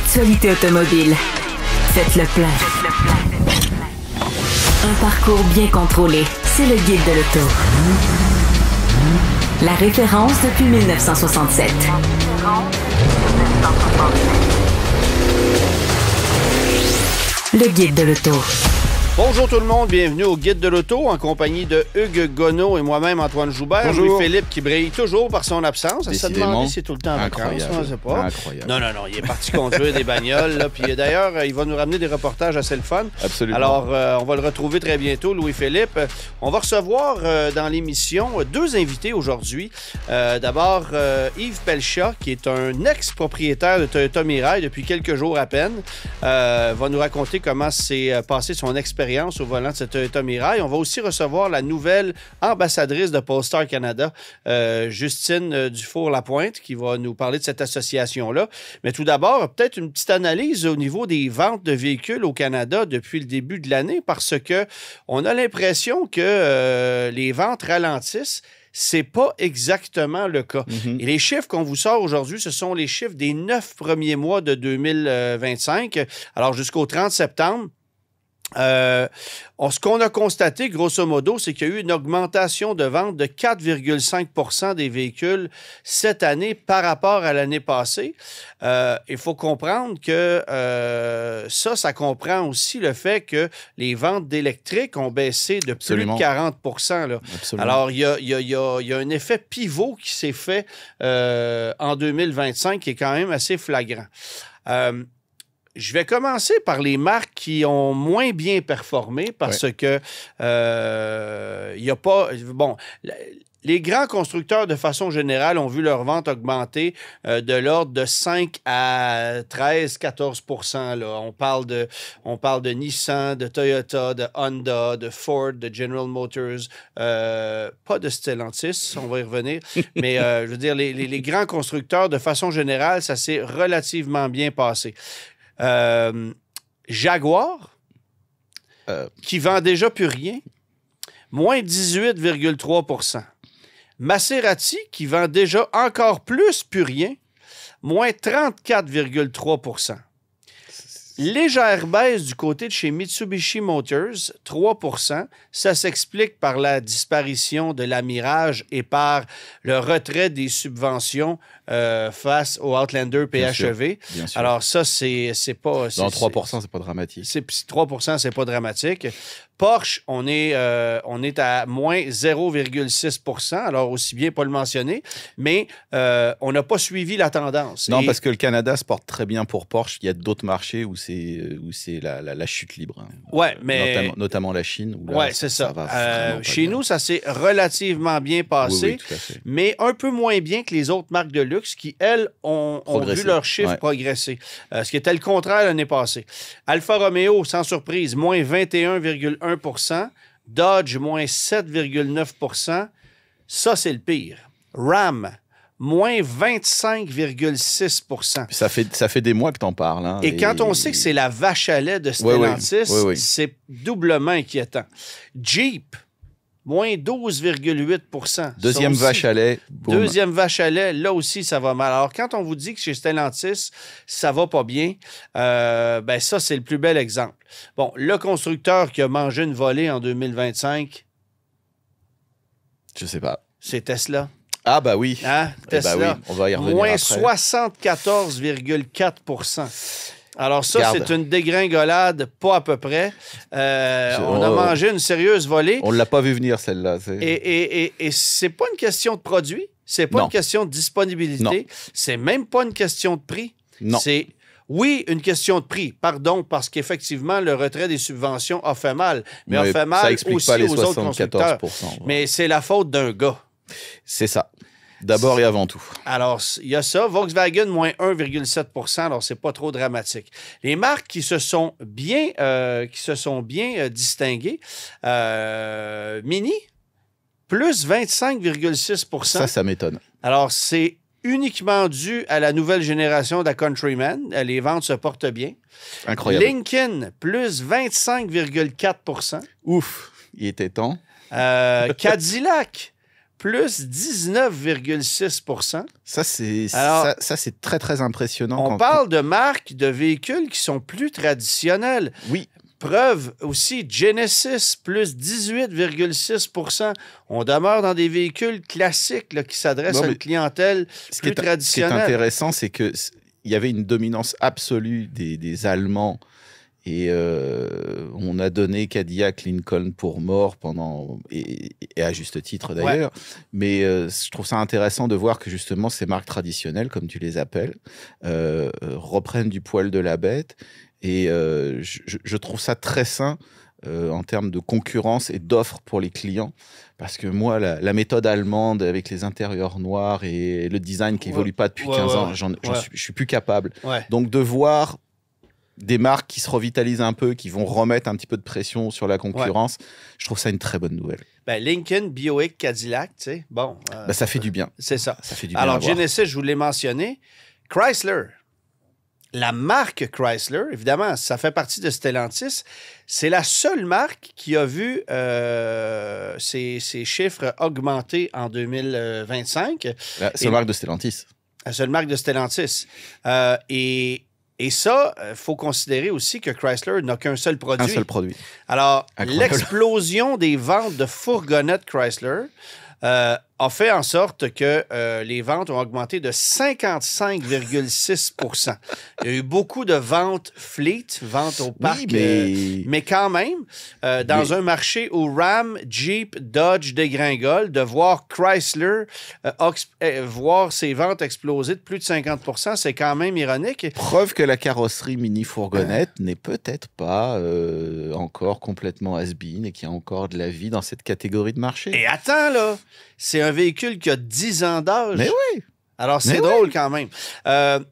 L'actualité automobile. Faites le plein. Un parcours bien contrôlé. C'est le Guide de l'auto. La référence depuis 1967. Le Guide de l'auto. Bonjour tout le monde, bienvenue au Guide de l'auto en compagnie de Hugues Gonneau et moi-même Antoine Joubert. Bonjour. Louis-Philippe qui brille toujours par son absence. Ça se demandait si c'est tout le temps en vacances, on ne sait pas. Incroyable. Non, il est parti conduire des bagnoles. Là, puis d'ailleurs, il va nous ramener des reportages assez le fun. Absolument. Alors, on va le retrouver très bientôt, Louis-Philippe. On va recevoir dans l'émission deux invités aujourd'hui. D'abord, Yves Pelcha, qui est un ex-propriétaire de Toyota Mirai depuis quelques jours à peine, va nous raconter comment s'est passé son expérience au volant de cette Toyota Mirai. On va aussi recevoir la nouvelle ambassadrice de Polestar Canada, Justine Dufour-Lapointe, qui va nous parler de cette association-là. Mais tout d'abord, peut-être une petite analyse au niveau des ventes de véhicules au Canada depuis le début de l'année, parce que on a l'impression que les ventes ralentissent. C'est pas exactement le cas. Et les chiffres qu'on vous sort aujourd'hui, ce sont les chiffres des 9 premiers mois de 2025. Alors, jusqu'au 30 septembre, ce qu'on a constaté, grosso modo, c'est qu'il y a eu une augmentation de vente de 4,5 % des véhicules cette année par rapport à l'année passée. Il faut comprendre que ça comprend aussi le fait que les ventes d'électriques ont baissé de plus de 40 %. Là. Alors, il y a un effet pivot qui s'est fait en 2025 qui est quand même assez flagrant. Je vais commencer par les marques qui ont moins bien performé parce que il n'y a pas... Bon, les grands constructeurs, de façon générale, ont vu leur vente augmenter de l'ordre de 5 à 13-14 %. Là. On parle de Nissan, de Toyota, de Honda, de Ford, de General Motors, pas de Stellantis, on va y revenir. Mais je veux dire, les grands constructeurs, de façon générale, ça s'est relativement bien passé. Jaguar, qui vend déjà plus rien, moins 18,3 %. Maserati, qui vend déjà encore plus rien, moins 34,3 %. Légère baisse du côté de chez Mitsubishi Motors, 3 %. Ça s'explique par la disparition de la Mirage et par le retrait des subventions face au Outlander PHEV. Bien sûr. Alors ça, c'est pas... Dans 3 %, c'est pas dramatique. 3 %, c'est pas dramatique. Porsche, on est à moins 0,6 %, alors aussi bien pas le mentionner, mais on n'a pas suivi la tendance. Non, parce que le Canada se porte très bien pour Porsche. Il y a d'autres marchés où c'est la chute libre. Ouais, mais... Notamment la Chine. Oui, c'est ça. Chez nous, ça s'est relativement bien passé, tout à fait. Mais un peu moins bien que les autres marques de luxe qui, elles, ont vu leurs chiffres progresser. Ce qui était le contraire l'année passée. Alfa Romeo, sans surprise, moins 21,1 %. Dodge, moins 7,9 %. Ça, c'est le pire. Ram, moins 25,6 %. Ça fait des mois que t'en parles. Hein, et quand on sait que c'est la vache à lait de Stellantis, c'est doublement inquiétant. Jeep, moins 12,8 %. Deuxième vache à lait. Boom. Deuxième vache à lait, là aussi, ça va mal. Alors, quand on vous dit que chez Stellantis, ça va pas bien, ben ça, c'est le plus bel exemple. Bon, le constructeur qui a mangé une volée en 2025... Je sais pas. C'est Tesla. Ah, bah oui. Hein? Tesla. Bah oui. On va y revenir moins après. 74,4 % Alors ça, c'est une dégringolade pas à peu près. On a mangé une sérieuse volée. On ne l'a pas vu venir, celle-là. Et c'est pas une question de produit, c'est pas une question de disponibilité, c'est même pas une question de prix. Non. C'est, oui, une question de prix, pardon, parce qu'effectivement, le retrait des subventions a fait mal. Mais a fait mal aussi aux autres constructeurs. Mais c'est la faute d'un gars. C'est ça. D'abord et avant tout. Alors, il y a ça. Volkswagen, moins 1,7 %. Alors, c'est pas trop dramatique. Les marques qui se sont bien distinguées, Mini, plus 25,6 % Ça m'étonne. Alors, c'est uniquement dû à la nouvelle génération de la Countryman. Les ventes se portent bien. Incroyable. Lincoln, plus 25,4 %. Ouf, il était temps. Cadillac, plus 19,6 %. Ça, c'est Alors, très, très impressionnant. On parle de marques de véhicules qui sont plus traditionnelles. Oui. Preuve aussi, Genesis, plus 18,6 %. On demeure dans des véhicules classiques là, qui s'adressent à une clientèle plus traditionnelle. Ce qui est intéressant, c'est qu'il y avait une dominance absolue des Allemands. Et on a donné Cadillac, Lincoln pour mort pendant, et à juste titre d'ailleurs. Ouais. Mais je trouve ça intéressant de voir que justement ces marques traditionnelles, comme tu les appelles, reprennent du poil de la bête. Et je trouve ça très sain en termes de concurrence et d'offres pour les clients. Parce que moi, la méthode allemande avec les intérieurs noirs et le design qui n'évolue pas depuis 15 ans, je suis plus capable. Ouais. Donc de voir des marques qui se revitalisent un peu, qui vont remettre un petit peu de pression sur la concurrence, je trouve ça une très bonne nouvelle. Ben, Lincoln, Buick, Cadillac, tu sais, bon. Ça fait du bien. C'est ça. Ça fait du bien. Alors, Genesis, je vous l'ai mentionné. Chrysler. La marque Chrysler, évidemment, ça fait partie de Stellantis. C'est la seule marque qui a vu ses chiffres augmenter en 2025. La seule marque de Stellantis. La seule marque de Stellantis. Et ça, il faut considérer aussi que Chrysler n'a qu'un seul produit. Un seul produit. Alors, l'explosion des ventes de fourgonnettes Chrysler a fait en sorte que les ventes ont augmenté de 55,6 %. Il y a eu beaucoup de ventes fleet, ventes au parc, mais quand même, dans un marché où Ram, Jeep, Dodge dégringole, de voir Chrysler voir ses ventes exploser de plus de 50 %, c'est quand même ironique. Preuve que la carrosserie mini-fourgonnette n'est peut-être pas encore complètement has-been et qu'il y a encore de la vie dans cette catégorie de marché. Et attends, là, c'est un véhicule qui a 10 ans d'âge. Mais oui! Alors, c'est drôle quand même.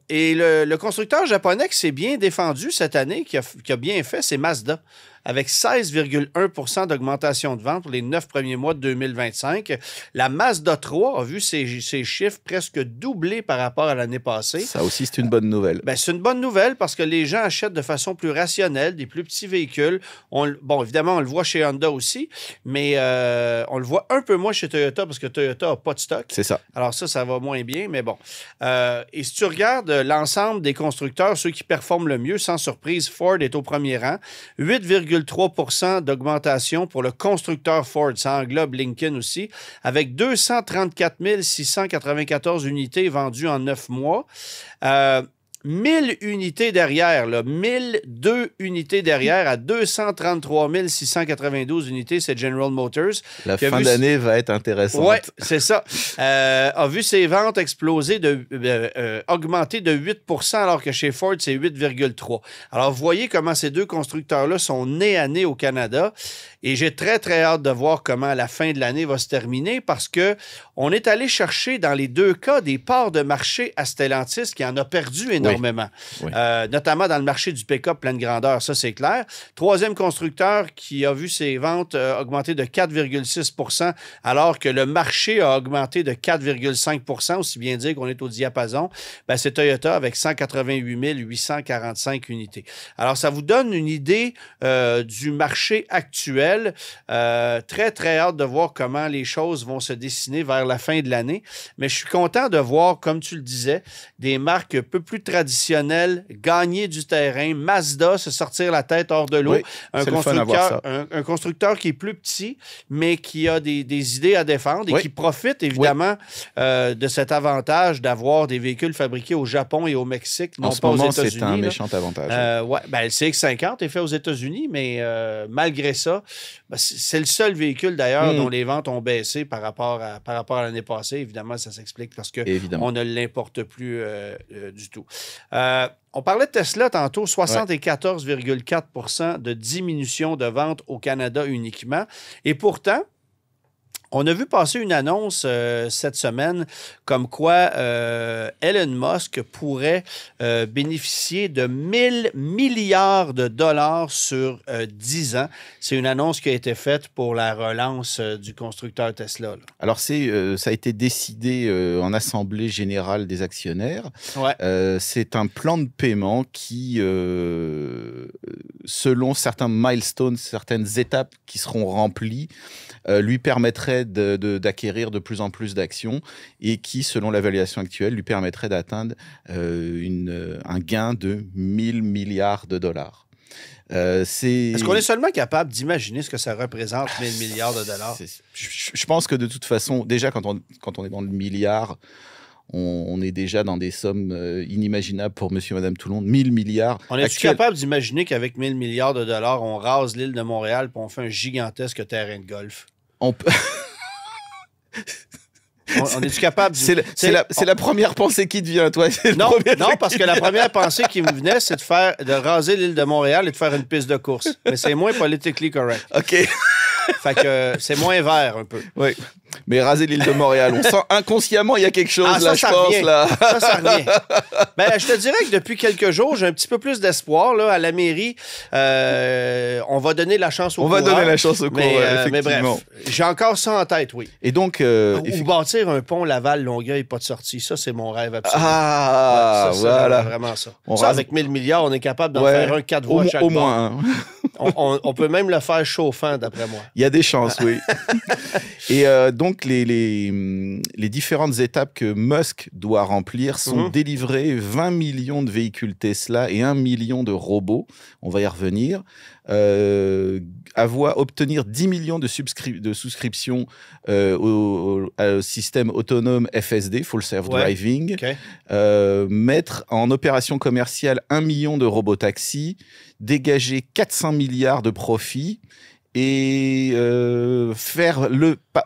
Et le constructeur japonais qui s'est bien défendu cette année, qui a bien fait, c'est Mazda, avec 16,1 % d'augmentation de vente pour les 9 premiers mois de 2025. La Mazda 3 a vu ses chiffres presque doubler par rapport à l'année passée. Ça aussi, c'est une bonne nouvelle. Ben, c'est une bonne nouvelle parce que les gens achètent de façon plus rationnelle des plus petits véhicules. Bon, évidemment, on le voit chez Honda aussi, mais on le voit un peu moins chez Toyota parce que Toyota n'a pas de stock. C'est ça. Alors ça va moins bien, mais bon. Et si tu regardes l'ensemble des constructeurs, ceux qui performent le mieux, sans surprise, Ford est au premier rang. 8,3 % d'augmentation pour le constructeur Ford. Ça englobe Lincoln aussi, avec 234 694 unités vendues en 9 mois. 1000 unités derrière, là, 1002 unités derrière à 233 692 unités, c'est General Motors. La fin d'année va être intéressante. Oui, c'est ça. A vu ses ventes exploser, augmenter de 8 % alors que chez Ford, c'est 8,3 %. Alors, vous voyez comment ces deux constructeurs-là sont nez à nez au Canada. Et j'ai très, très hâte de voir comment la fin de l'année va se terminer parce qu'on est allé chercher dans les deux cas des parts de marché à Stellantis qui en a perdu énormément. Oui. Notamment dans le marché du pick-up pleine grandeur, ça c'est clair. Troisième constructeur qui a vu ses ventes augmenter de 4,6 % alors que le marché a augmenté de 4,5 %, aussi bien dire qu'on est au diapason, ben, c'est Toyota avec 188 845 unités. Alors ça vous donne une idée du marché actuel. Très, très hâte de voir comment les choses vont se dessiner vers la fin de l'année. Mais je suis content de voir, comme tu le disais, des marques un peu plus traditionnelles gagner du terrain. Mazda se sortir la tête hors de l'eau. Oui, un constructeur qui est plus petit, mais qui a des idées à défendre et qui profite évidemment de cet avantage d'avoir des véhicules fabriqués au Japon et au Mexique, non pas aux États-Unis. C'est un méchant avantage. Ben, le CX-50 est fait aux États-unis, mais malgré ça, ben, c'est le seul véhicule d'ailleurs dont les ventes ont baissé par rapport à l'année passée. Évidemment, ça s'explique parce qu'on ne l'importe plus du tout. On parlait de Tesla tantôt, 74,4 % de diminution de ventes au Canada uniquement. Et pourtant, on a vu passer une annonce cette semaine comme quoi Elon Musk pourrait bénéficier de 1 000 milliards de dollars sur 10 ans. C'est une annonce qui a été faite pour la relance du constructeur Tesla. Là. Alors, ça a été décidé en Assemblée générale des actionnaires. Ouais. C'est un plan de paiement qui selon certains milestones, certaines étapes qui seront remplies, lui permettraient d'acquérir de plus en plus d'actions et qui, selon l'évaluation actuelle, lui permettrait d'atteindre un gain de 1000 milliards de dollars. Est-ce qu'on est seulement capable d'imaginer ce que ça représente, 1000 milliards de dollars? Je pense que de toute façon, déjà, quand on est dans le milliard, on est déjà dans des sommes inimaginables pour monsieur et madame tout le monde. 1000 milliards. On est capable d'imaginer qu'avec 1000 milliards de dollars, on rase l'île de Montréal et on fait un gigantesque terrain de golf? On peut... On est-tu capable? C'est la première pensée qui te vient, toi. Non, parce que la première pensée qui me venait, c'est de raser l'île de Montréal et de faire une piste de course. Mais c'est moins politically correct. OK. Fait que c'est moins vert un peu. Oui. Mais raser l'île de Montréal, on sent inconsciemment, il y a quelque chose là, je pense. Là. Ça revient. Ben, je te dirais que depuis quelques jours, j'ai un petit peu plus d'espoir là, à la mairie. On va donner la chance aux coureurs. On va donner la chance aux coureurs, mais bref, j'ai encore ça en tête, oui. Et donc, ou bâtir un pont Laval-Longueuil, pas de sortie. Ça, c'est mon rêve absolu. Ah, ça, voilà. Vraiment ça. Avec 1000 milliards, on est capable d'en faire un 4 voies chaque au moins. On peut même le faire chauffant, d'après moi. Il y a des chances, oui. Et donc, les différentes étapes que Musk doit remplir sont délivrer 20 millions de véhicules Tesla et 1 million de robots. On va y revenir. Obtenir 10 millions de souscriptions au système autonome FSD, Full Self Driving. Okay. Mettre en opération commerciale 1 million de robotaxis, dégager 400 milliards de profits et faire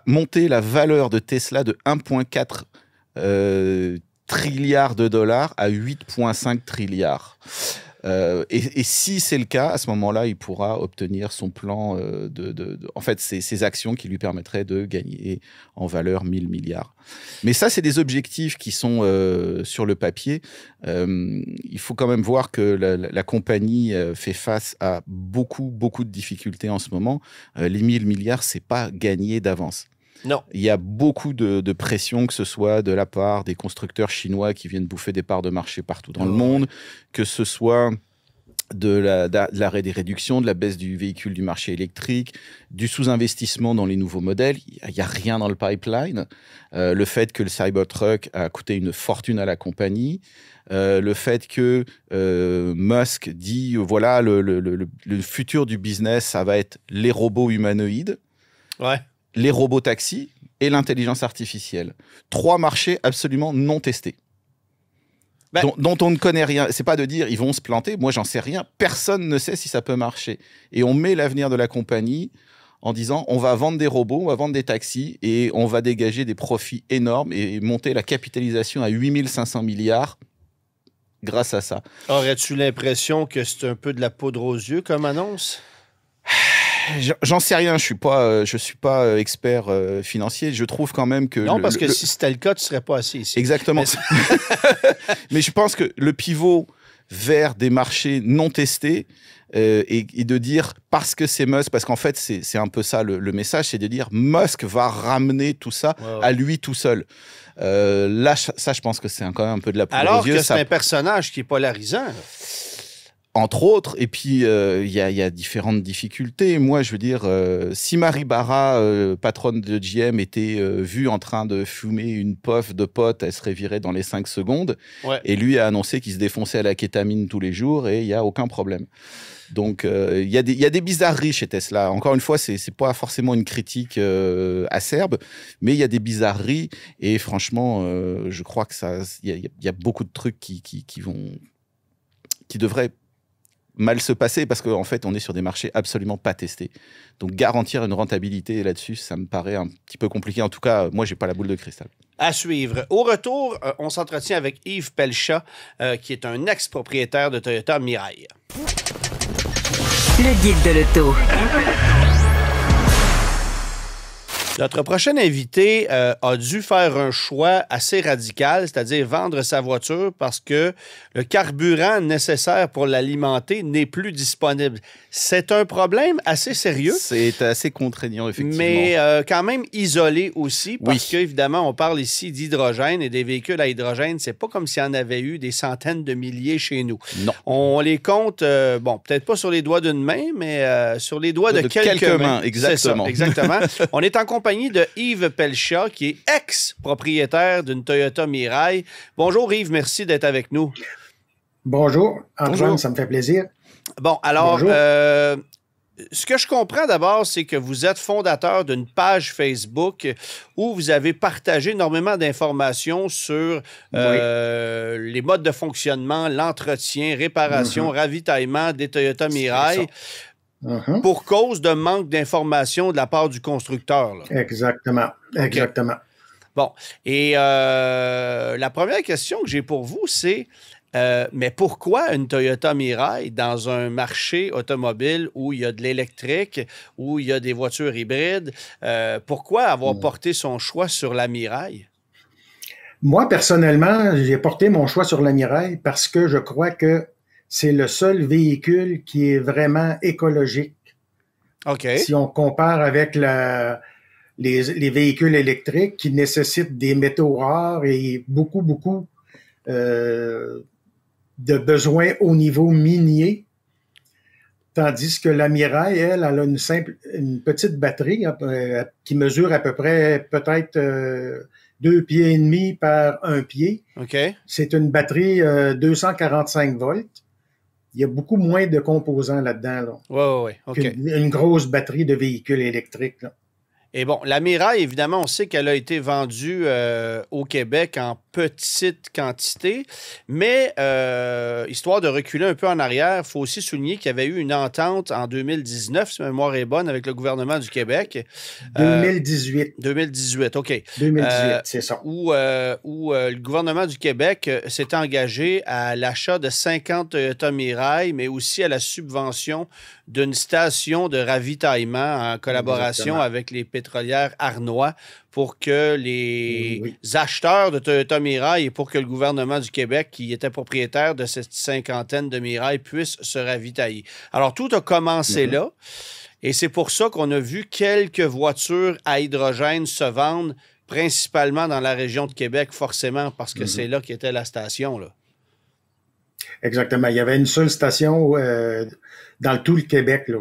monter la valeur de Tesla de 1,4 trilliard de dollars à 8,5 trilliards. Et si c'est le cas, à ce moment-là, il pourra obtenir son plan en fait, ces actions qui lui permettraient de gagner en valeur 1000 milliards. Mais ça, c'est des objectifs qui sont sur le papier. Il faut quand même voir que la compagnie fait face à beaucoup de difficultés en ce moment. Les 1000 milliards, c'est pas gagné d'avance. Non. Il y a beaucoup de pression, que ce soit de la part des constructeurs chinois qui viennent bouffer des parts de marché partout dans le monde, que ce soit de la réduction, de la baisse du véhicule du marché électrique, du sous-investissement dans les nouveaux modèles. Il n'y a rien dans le pipeline. Le fait que le Cybertruck a coûté une fortune à la compagnie. Le fait que Musk dit, voilà, le futur du business, ça va être les robots humanoïdes. Ouais. Les robots taxis et l'intelligence artificielle. 3 marchés absolument non testés. Dont on ne connaît rien. C'est pas de dire ils vont se planter. Moi, j'en sais rien. Personne ne sait si ça peut marcher. Et on met l'avenir de la compagnie en disant on va vendre des robots, on va vendre des taxis et on va dégager des profits énormes et monter la capitalisation à 8500 milliards grâce à ça. Aurais-tu l'impression que c'est un peu de la poudre aux yeux comme annonce? J'en sais rien, je suis pas expert financier. Je trouve quand même que... Non, parce que si c'était le cas, tu serais pas assis ici. Exactement. Mais je pense que le pivot vers des marchés non testés et de dire, parce que c'est Musk, parce qu'en fait, c'est un peu ça le message, c'est de dire Musk va ramener tout ça à lui tout seul. Là, ça, je pense que c'est quand même un peu de la poudre aux yeux. Alors que c'est un personnage qui est polarisant. Entre autres, et puis il y a différentes difficultés. Moi, je veux dire, si Marie Barra, patronne de GM, était vue en train de fumer une puff de pote, elle serait virée dans les 5 secondes. Ouais. Et lui a annoncé qu'il se défonçait à la kétamine tous les jours et il n'y a aucun problème. Donc, il y a des bizarreries chez Tesla. Encore une fois, c'est pas forcément une critique acerbe, mais il y a des bizarreries. Et franchement, je crois que il y a beaucoup de trucs qui devraient mal se passer parce qu'en fait, on est sur des marchés absolument pas testés. Donc, garantir une rentabilité là-dessus, ça me paraît un petit peu compliqué. En tout cas, moi, j'ai pas la boule de cristal. À suivre. Au retour, on s'entretient avec Yves Pelcha, qui est un ex-propriétaire de Toyota Mirai. Le guide de l'auto. Notre prochain invité a dû faire un choix assez radical, c'est-à-dire vendre sa voiture parce que le carburant nécessaire pour l'alimenter n'est plus disponible. C'est un problème assez sérieux. C'est assez contraignant, effectivement. Mais quand même isolé aussi, parce qu'évidemment, on parle ici d'hydrogène et des véhicules à hydrogène. C'est pas comme s'il y en avait eu des centaines de milliers chez nous. Non. On les compte, bon, peut-être pas sur les doigts d'une main, mais sur les doigts de quelques mains. Exactement. C'est ça, exactement. On est en compagnie de Yves Pelcha, qui est ex-propriétaire d'une Toyota Mirai. Bonjour Yves, merci d'être avec nous. Bonjour, Antoine, Bonjour. Ça me fait plaisir. Bon, alors, ce que je comprends d'abord, c'est que vous êtes fondateur d'une page Facebook où vous avez partagé énormément d'informations sur les modes de fonctionnement, l'entretien, réparation, ravitaillement des Toyota Mirai pour cause de manque d'informations de la part du constructeur. Là. Exactement. Bon, et la première question que j'ai pour vous, c'est mais pourquoi une Toyota Mirai dans un marché automobile où il y a de l'électrique, où il y a des voitures hybrides? Pourquoi avoir porté son choix sur la Mirai? Moi, personnellement, j'ai porté mon choix sur la Mirai parce que je crois que c'est le seul véhicule qui est vraiment écologique. OK. Si on compare avec les véhicules électriques qui nécessitent des métaux rares et beaucoup de besoins au niveau minier, tandis que la Mirai, elle a une petite batterie qui mesure à peu près peut-être 2 pieds et demi par 1 pied. OK. C'est une batterie 245 volts. Il y a beaucoup moins de composants là-dedans. Oui. OK. Une grosse batterie de véhicules électriques. Là. Et bon, la Mirai, évidemment, on sait qu'elle a été vendue au Québec en petite quantité, mais histoire de reculer un peu en arrière, il faut aussi souligner qu'il y avait eu une entente en 2019, si ma mémoire est bonne, avec le gouvernement du Québec. 2018. 2018, OK. 2018, c'est ça. Où le gouvernement du Québec s'est engagé à l'achat de 50 Toyota Mirai, mais aussi à la subvention d'une station de ravitaillement en collaboration avec les pétrolières Arnois pour que les acheteurs de Toyota Mirai et pour que le gouvernement du Québec, qui était propriétaire de cette cinquantaine de Mirai, puisse se ravitailler. Alors, tout a commencé là et c'est pour ça qu'on a vu quelques voitures à hydrogène se vendre principalement dans la région de Québec, forcément, parce que c'est là qu'était la station, là. Exactement. Il y avait une seule station dans tout le Québec, là.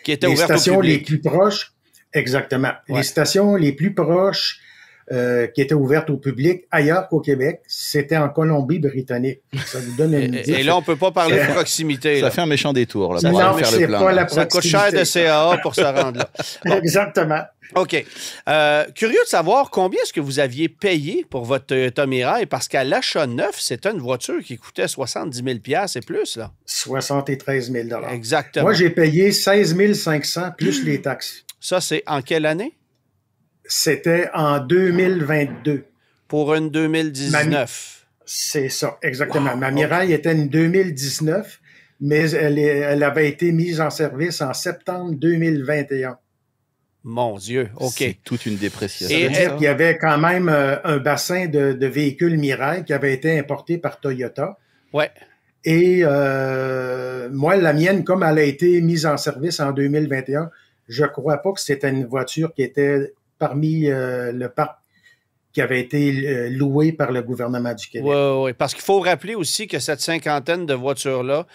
Qui était les ouverte au stations public. les plus proches, exactement. Ouais. Les stations les plus proches qui étaient ouvertes au public ailleurs qu'au Québec, c'était en Colombie-Britannique. Ça vous donne une idée. Et là, on ne peut pas parler de proximité. Ça là. fait un méchant détour, là, Non, pour aller mais faire le c'est plein. pas la Ça coûte cher de CAA pour se rendre là. Bon. Exactement. OK. Curieux de savoir combien est-ce que vous aviez payé pour votre Toyota Mirai, parce qu'à l'achat neuf, c'était une voiture qui coûtait 70 000 $ et plus, là. 73 000 $. Exactement. Moi, j'ai payé 16 500 plus les taxes. Ça, c'est en quelle année? C'était en 2022. Pour une 2019. C'est ça, exactement. Wow, Ma Mirai était une 2019, mais elle avait été mise en service en septembre 2021. Mon Dieu, OK. C'est toute une dépréciation. Ça veut dire qu'il y avait quand même un bassin de véhicules Mirai qui avait été importé par Toyota. Ouais. Et moi, la mienne, comme elle a été mise en service en 2021, je crois pas que c'était une voiture qui était parmi le parc qui avait été loué par le gouvernement du Québec. Oui, parce qu'il faut rappeler aussi que cette cinquantaine de voitures-là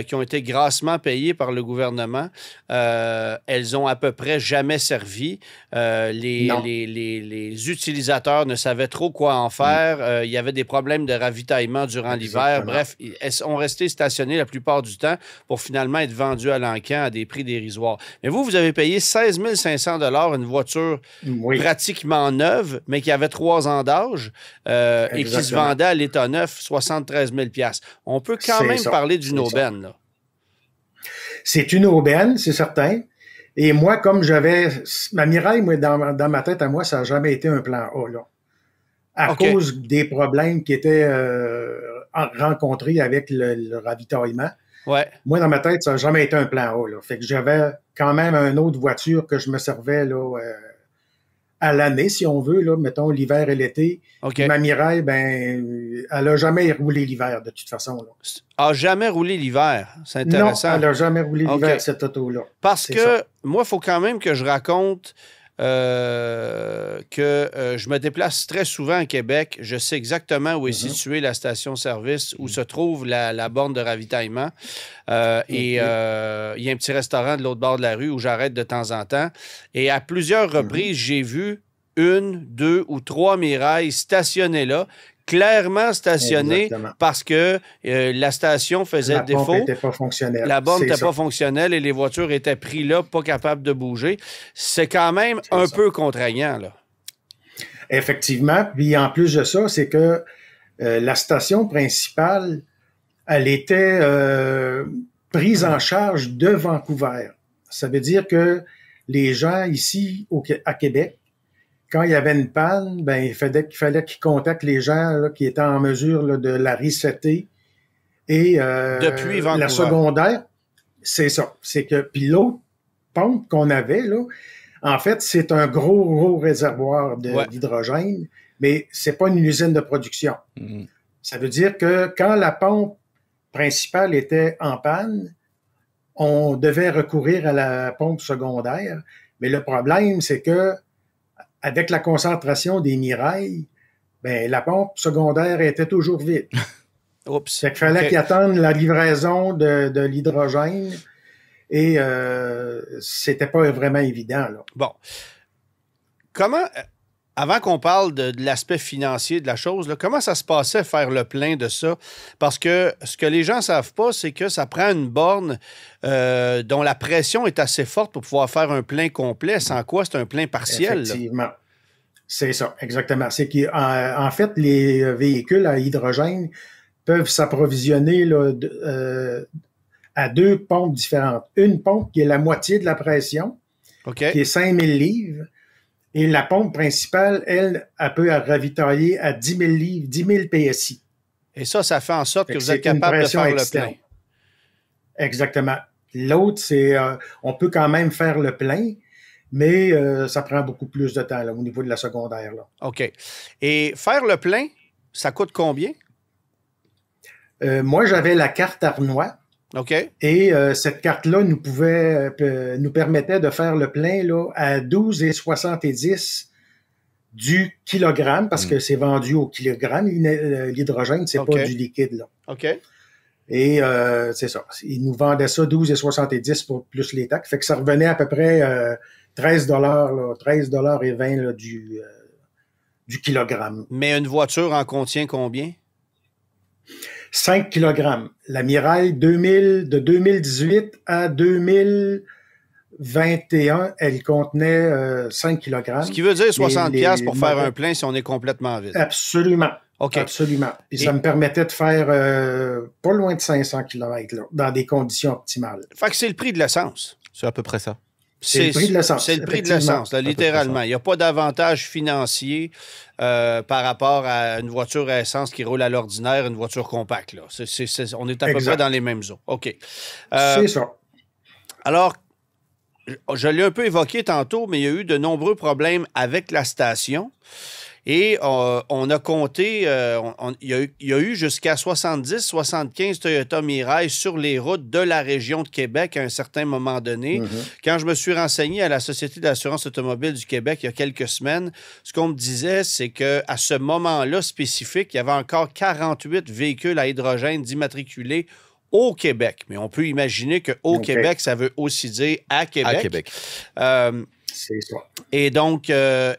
qui ont été grassement payées par le gouvernement, elles ont à peu près jamais servi. Les utilisateurs ne savaient trop quoi en faire. Il y avait des problèmes de ravitaillement durant l'hiver. Bref, elles sont restées stationnées la plupart du temps pour finalement être vendues à l'encan à des prix dérisoires. Mais vous avez payé 16 500 $, une voiture pratiquement neuve, mais qui avait 3 ans d'âge et qui se vendait à l'état neuf 73 000 $. On peut quand même parler d'une aubaine. Là. C'est une aubaine, c'est certain. Et moi, comme j'avais... Ma Mirai, moi, dans ma tête, à moi, ça n'a jamais été un plan A, là. À cause des problèmes qui étaient rencontrés avec le ravitaillement. Ouais. Moi, dans ma tête, ça n'a jamais été un plan A, là. Fait que j'avais quand même une autre voiture que je me servais, là... à l'année, si on veut, là, mettons l'hiver et l'été. OK. Ma Mirai, ben, elle n'a jamais roulé l'hiver, de toute façon. Là. A jamais roulé l'hiver. C'est Non, intéressant. elle n'a jamais roulé l'hiver, OK. cette auto-là. Parce C'est que ça. moi, il faut quand même que je raconte que je me déplace très souvent à Québec. Je sais exactement où est située la station-service, où se trouve la borne de ravitaillement. Et il y a un petit restaurant de l'autre bord de la rue où j'arrête de temps en temps. Et à plusieurs reprises, j'ai vu 1, 2 ou 3 Mirai stationnées là, clairement stationnées Exactement. parce que la station faisait La défaut. pompe n'était pas fonctionnelle. La borne C'est n'était ça. pas fonctionnelle et les voitures étaient prises là, pas capables de bouger. C'est quand même C'est un ça. peu contraignant, là. Effectivement. Puis en plus de ça, c'est que la station principale, elle était prise en charge de Vancouver. Ça veut dire que les gens ici à Québec, quand il y avait une panne, ben il fallait qu'ils contactent les gens là, qui étaient en mesure là, de la resetter. Et Depuis Vancouver. la secondaire, c'est ça. C'est que puis l'autre pompe qu'on avait là, en fait, c'est un gros réservoir d'hydrogène, mais c'est pas une usine de production. Mhm. Ça veut dire que quand la pompe principale était en panne, on devait recourir à la pompe secondaire. Mais le problème, c'est que avec la concentration des Mirai, ben, la pompe secondaire était toujours vide. Oups. Fait qu'il fallait qu'ils attendent la livraison de l'hydrogène et c'était pas vraiment évident. Là. Bon. Comment, avant qu'on parle de l'aspect financier de la chose, là, comment ça se passait faire le plein de ça? Parce que ce que les gens ne savent pas, c'est que ça prend une borne dont la pression est assez forte pour pouvoir faire un plein complet, sans quoi c'est un plein partiel. Effectivement. Là. C'est ça, exactement. C'est qu'en fait, les véhicules à hydrogène peuvent s'approvisionner là, à 2 pompes différentes. Une pompe qui est la moitié de la pression, OK. qui est 5000 livres, et la pompe principale, elle peut ravitailler à 10 000 livres, 10 000 PSI. Et ça fait en sorte Fait que que vous êtes c'est une capable de pression faire externe. le plein. Exactement. L'autre, c'est on peut quand même faire le plein, mais ça prend beaucoup plus de temps là, au niveau de la secondaire. Là. OK. Et faire le plein, ça coûte combien? Moi, j'avais la carte Arnois. OK. Et cette carte-là nous permettait de faire le plein là, à 12,70 du kilogramme, parce que c'est vendu au kilogramme. L'hydrogène, c'est pas du liquide. Là. OK. Et c'est ça. Ils nous vendaient ça 12,70 pour plus les taxes. Fait que ça revenait à peu près 13 $ et 20 là, du kilogramme. Mais une voiture en contient combien? 5 kg. La Mirai de 2018 à 2021, elle contenait 5 kg. Ce qui veut dire 60 piastres pour faire un plein si on est complètement vide. Absolument. OK. Absolument. Puis ça me permettait de faire pas loin de 500 km là, dans des conditions optimales. Fait que c'est le prix de l'essence. C'est à peu près ça. C'est le prix de l'essence. C'est le prix de l'essence, là, littéralement. Il n'y a pas d'avantage financier par rapport à une voiture à essence qui roule à l'ordinaire, une voiture compacte. Là. On est à peu près dans les mêmes eaux. OK. C'est ça. Alors, je l'ai un peu évoqué tantôt, mais il y a eu de nombreux problèmes avec la station. Et on a compté, il y a eu jusqu'à 70-75 Toyota Mirai sur les routes de la région de Québec à un certain moment donné. Quand je me suis renseigné à la Société d'assurance automobile du Québec il y a quelques semaines, ce qu'on me disait, c'est qu'à ce moment-là spécifique, il y avait encore 48 véhicules à hydrogène d'immatriculés au Québec. Mais on peut imaginer qu'au Québec, ça veut aussi dire à Québec. À Québec. C'est ça. Et donc là,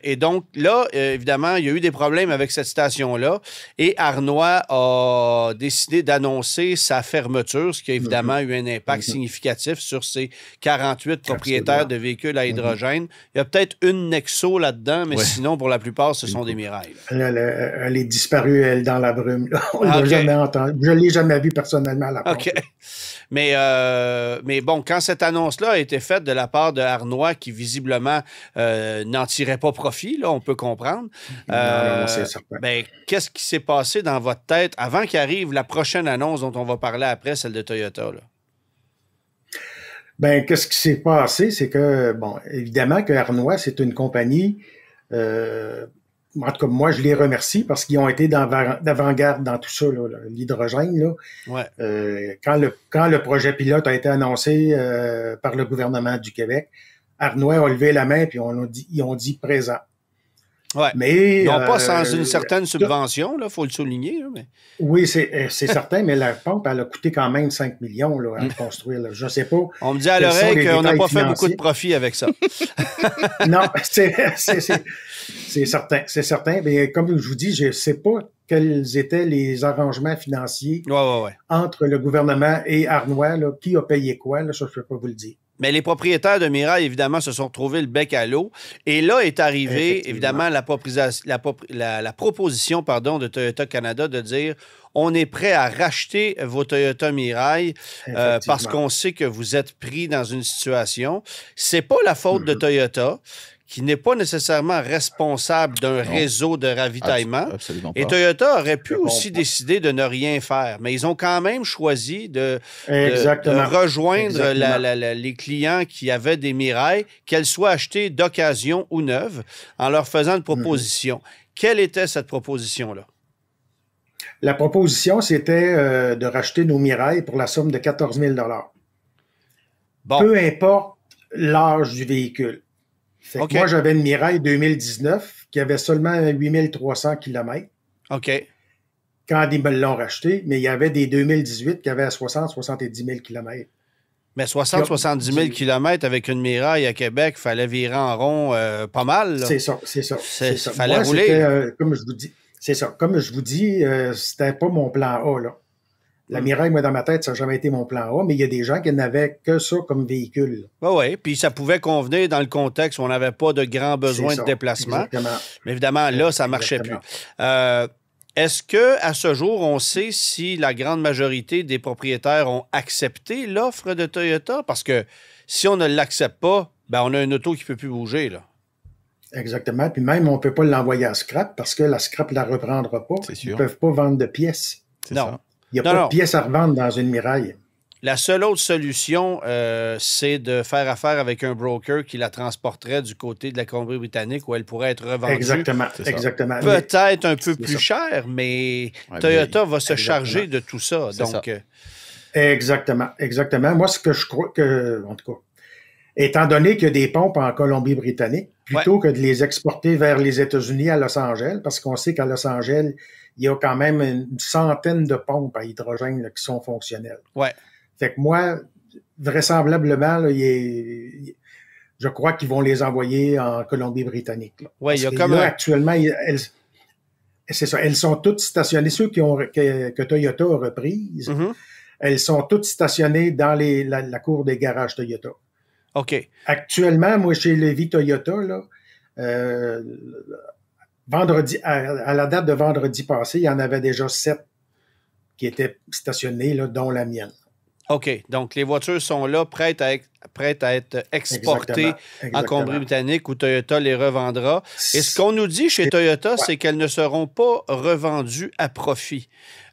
évidemment, il y a eu des problèmes avec cette station-là et Arnois a décidé d'annoncer sa fermeture, ce qui a évidemment eu un impact significatif sur ses 48 propriétaires de véhicules à hydrogène. Il y a peut-être une Nexo là-dedans, mais sinon, pour la plupart, ce sont des Mirai. Elle est disparue, elle, dans la brume. Là. On l'a jamais entendu. Je ne l'ai jamais vue personnellement à la porte. OK. Mais bon, quand cette annonce-là a été faite de la part de Arnois, qui visiblement n'en tirait pas profit, là, on peut comprendre. Non, c'est certain. Ben, qu'est-ce qui s'est passé dans votre tête avant qu'arrive la prochaine annonce dont on va parler après, celle de Toyota? Là? Ben, qu'est-ce qui s'est passé? C'est que, bon, évidemment que Arnois, c'est une compagnie En tout cas, moi, je les remercie parce qu'ils ont été d'avant-garde dans tout ça, l'hydrogène. Là. Ouais. Quand le projet pilote a été annoncé par le gouvernement du Québec, Arnois a levé la main puis ils ont dit présent. Ouais. Mais, non pas sans une certaine subvention, il faut le souligner. Là, mais... Oui, c'est certain, mais la pompe, elle a coûté quand même 5 millions là, à construire. Là. Je ne sais pas. On me dit à l'oreille qu'on n'a pas fait beaucoup de profit avec ça. Non, c'est certain. C'est certain. Mais comme je vous dis, je ne sais pas quels étaient les arrangements financiers entre le gouvernement et Arnois. Là, qui a payé quoi? Là, ça, je ne peux pas vous le dire. Mais les propriétaires de Mirail, évidemment, se sont retrouvés le bec à l'eau. Et là est arrivée, évidemment, la proposition de Toyota Canada de dire on est prêt à racheter vos Toyota Mirail parce qu'on sait que vous êtes pris dans une situation. C'est pas la faute de Toyota, qui n'est pas nécessairement responsable d'un réseau de ravitaillement. Absolument pas. Et Toyota aurait pu aussi décider de ne rien faire, mais ils ont quand même choisi de rejoindre les clients qui avaient des Mirail, qu'elles soient achetées d'occasion ou neuves, en leur faisant une proposition. Quelle était cette proposition-là? La proposition, c'était de racheter nos Mirail pour la somme de 14 000 $. Bon. Peu importe l'âge du véhicule. Moi, j'avais une Mirail 2019 qui avait seulement 8300 km. OK. Quand ils me l'ont racheté, mais il y avait des 2018 qui avaient 60-70 000 km. Mais 60-70 000 km avec une Mirail à Québec, il fallait virer en rond pas mal. Là. C'est ça. Il fallait rouler. Comme je vous dis, c'est ça. Comme je vous dis, c'était pas mon plan A, là. La Mirail, moi, dans ma tête, ça n'a jamais été mon plan A, mais il y a des gens qui n'avaient que ça comme véhicule. Oui, puis ça pouvait convenir dans le contexte où on n'avait pas de grands besoins de déplacement. Exactement. Mais évidemment, là, ça ne marchait plus. Est-ce qu'à ce jour, on sait si la grande majorité des propriétaires ont accepté l'offre de Toyota? Parce que si on ne l'accepte pas, ben on a une auto qui ne peut plus bouger, là. Exactement. Puis même, on ne peut pas l'envoyer à scrap parce que la scrap ne la reprendra pas. Ils ne peuvent pas vendre de pièces. Non. Il n'y a pas de pièces à revendre dans une Mirail. La seule autre solution, c'est de faire affaire avec un broker qui la transporterait du côté de la Colombie-Britannique où elle pourrait être revendue. Exactement. Peut-être un peu plus cher, mais Toyota va se charger de tout ça. Donc, Exactement. Moi, ce que je crois que, en tout cas, étant donné qu'il y a des pompes en Colombie-Britannique, plutôt que de les exporter vers les États-Unis à Los Angeles, parce qu'on sait qu'à Los Angeles, il y a quand même une centaine de pompes à hydrogène là, qui sont fonctionnelles. Ouais. Fait que moi, vraisemblablement, là, je crois qu'ils vont les envoyer en Colombie-Britannique. Oui, il y a comme actuellement, c'est ça. Elles sont toutes stationnées. Ceux que Toyota a reprises, elles sont toutes stationnées dans la cour des garages Toyota. OK. Actuellement, moi, chez Lévis Toyota, là, vendredi, à la date de vendredi passé, il y en avait déjà 7 qui étaient stationnés, là, dont la mienne. OK. Donc, les voitures sont là, prêtes à être exportées en Colombie-Britannique où Toyota les revendra. Et ce qu'on nous dit chez Toyota, c'est qu'elles ne seront pas revendues à profit.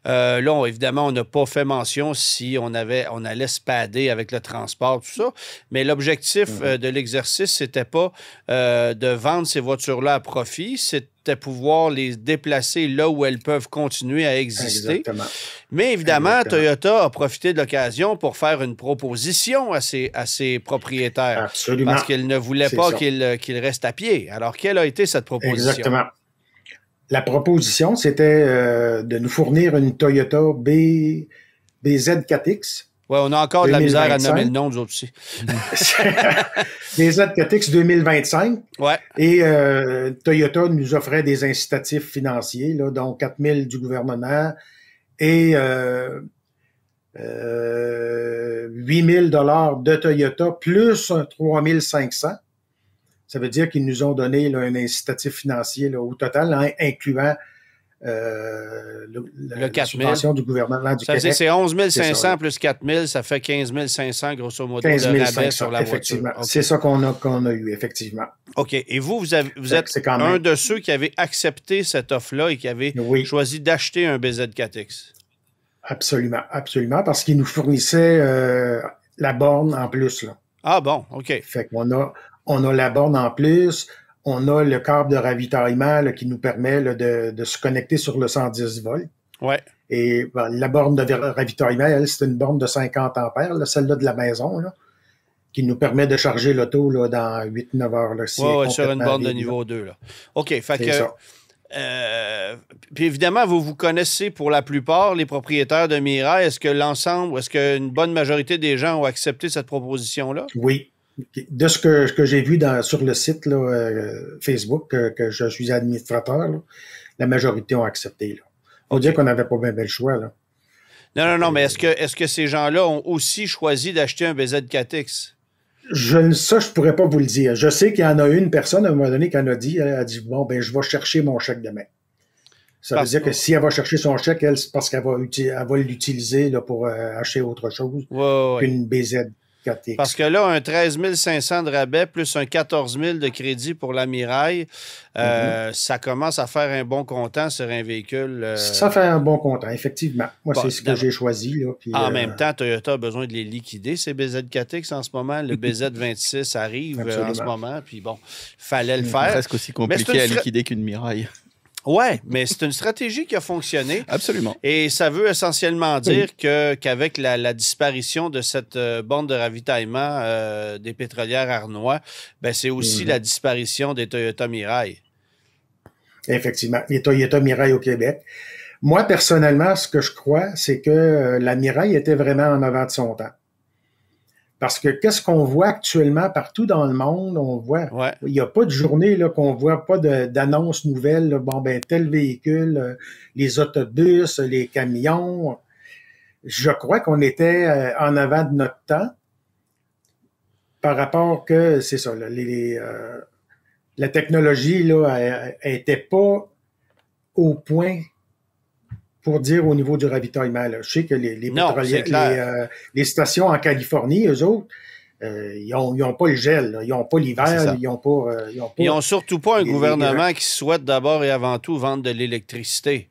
Là, évidemment, on n'a pas fait mention si on allait se padder avec le transport, tout ça. Mais l'objectif de l'exercice, c'était pas de vendre ces voitures-là à profit, c'était pouvoir les déplacer là où elles peuvent continuer à exister. Exactement. Mais évidemment, Toyota a profité de l'occasion pour faire une proposition à ses propriétaires. Absolument. Parce qu'ils ne voulaient pas qu'ils restent à pied. Alors, quelle a été cette proposition? Exactement. La proposition, c'était de nous fournir une Toyota BZ4X. Oui, on a encore 2025. De la misère à nommer le nom, nous autres aussi. BZ4X 2025. Ouais. Et Toyota nous offrait des incitatifs financiers, là, donc 4 000 du gouvernement et 8 000 $ de Toyota plus un 3 500. Ça veut dire qu'ils nous ont donné là, un incitatif financier là, au total, incluant la subvention du gouvernement du Québec. C'est 11 500 plus 4 000, ça fait 15 500 grosso modo 15 de rabais sur la effectivement. voiture. Okay. C'est ça qu'on a eu, effectivement. OK. Et vous êtes un de ceux qui avaient accepté cette offre-là et qui avaient choisi d'acheter un BZ4X. Absolument, parce qu'ils nous fournissaient la borne en plus. Là. Ah bon, OK. Fait qu'on a la borne en plus, on a le câble de ravitaillement là, qui nous permet là, de se connecter sur le 110 volts. Ouais. Et ben, la borne de ravitaillement, elle, c'est une borne de 50 ampères, là, celle-là de la maison, là, qui nous permet de charger l'auto là, dans 8-9 heures. Là, Oui, sur une borne de niveau 2. Là. OK, fait que... ça. Puis évidemment, vous connaissez pour la plupart les propriétaires de Mirai. Est-ce que l'ensemble, est-ce qu'une bonne majorité des gens ont accepté cette proposition-là? Oui. De ce que j'ai vu sur le site là, Facebook, que je suis administrateur, là, la majorité ont accepté. Il faut dire qu'on n'avait pas bien le choix. Là. Non, mais est-ce que ces gens-là ont aussi choisi d'acheter un BZ4X? Ça, je pourrais pas vous le dire. Je sais qu'il y en a une personne, à un moment donné, qui en a dit, elle a dit, bon, ben, je vais chercher mon chèque demain. Ça veut dire que si elle va chercher son chèque, elle, c'est parce qu'elle va l'utiliser là, pour acheter autre chose qu'une BZ4X. Parce que là, un 13 500 de rabais plus un 14 000 de crédit pour la Mirai, ça commence à faire un bon comptant sur un véhicule. Ça fait un bon comptant, effectivement. Moi, c'est ce que j'ai choisi. Là, puis, en même temps, Toyota a besoin de les liquider, ces BZ4X en ce moment. Le BZ26 arrive en ce moment. Puis bon, il fallait le faire. C'est presque aussi compliqué à liquider qu'une Mirai. Oui, mais c'est une stratégie qui a fonctionné. Absolument. Et ça veut essentiellement dire qu'avec la disparition de cette borne de ravitaillement des pétrolières Arnois, ben c'est aussi la disparition des Toyota Mirai. Effectivement, les Toyota Mirai au Québec. Moi, personnellement, ce que je crois, c'est que la Mirai était vraiment en avant de son temps. Parce que qu'est-ce qu'on voit actuellement partout dans le monde? On voit, il n'y a pas de journée là, qu'on ne voit pas d'annonces nouvelles. Là, bon, ben, tel véhicule, les autobus, les camions. Je crois qu'on était en avant de notre temps par rapport que, c'est ça, là, la technologie là, était pas au point pour dire au niveau du ravitaillement. Là. Je sais que les stations en Californie, eux autres, ils n'ont pas le gel, là. Ils n'ont pas l'hiver, ils n'ont pas... Ils n'ont surtout pas un gouvernement qui souhaite d'abord et avant tout vendre de l'électricité.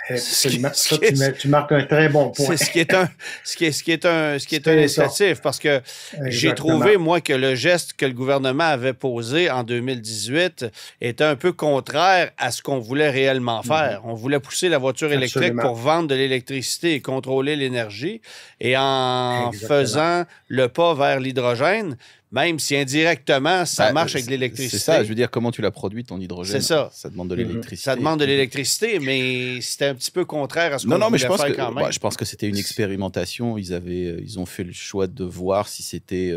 Tu marques un très bon point. C'est ce qui est un incitatif, parce que j'ai trouvé, moi, que le geste que le gouvernement avait posé en 2018 était un peu contraire à ce qu'on voulait réellement faire. On voulait pousser la voiture électrique pour vendre de l'électricité et contrôler l'énergie, et en faisant le pas vers l'hydrogène, même si indirectement, ça marche avec l'électricité. C'est ça, je veux dire, comment tu la produis, ton hydrogène? C'est ça. Ça demande de l'électricité. Ça demande de l'électricité, mais c'était un petit peu contraire à ce qu'on voulait faire quand même. Je pense que c'était une expérimentation. Ils ont fait le choix de voir si c'était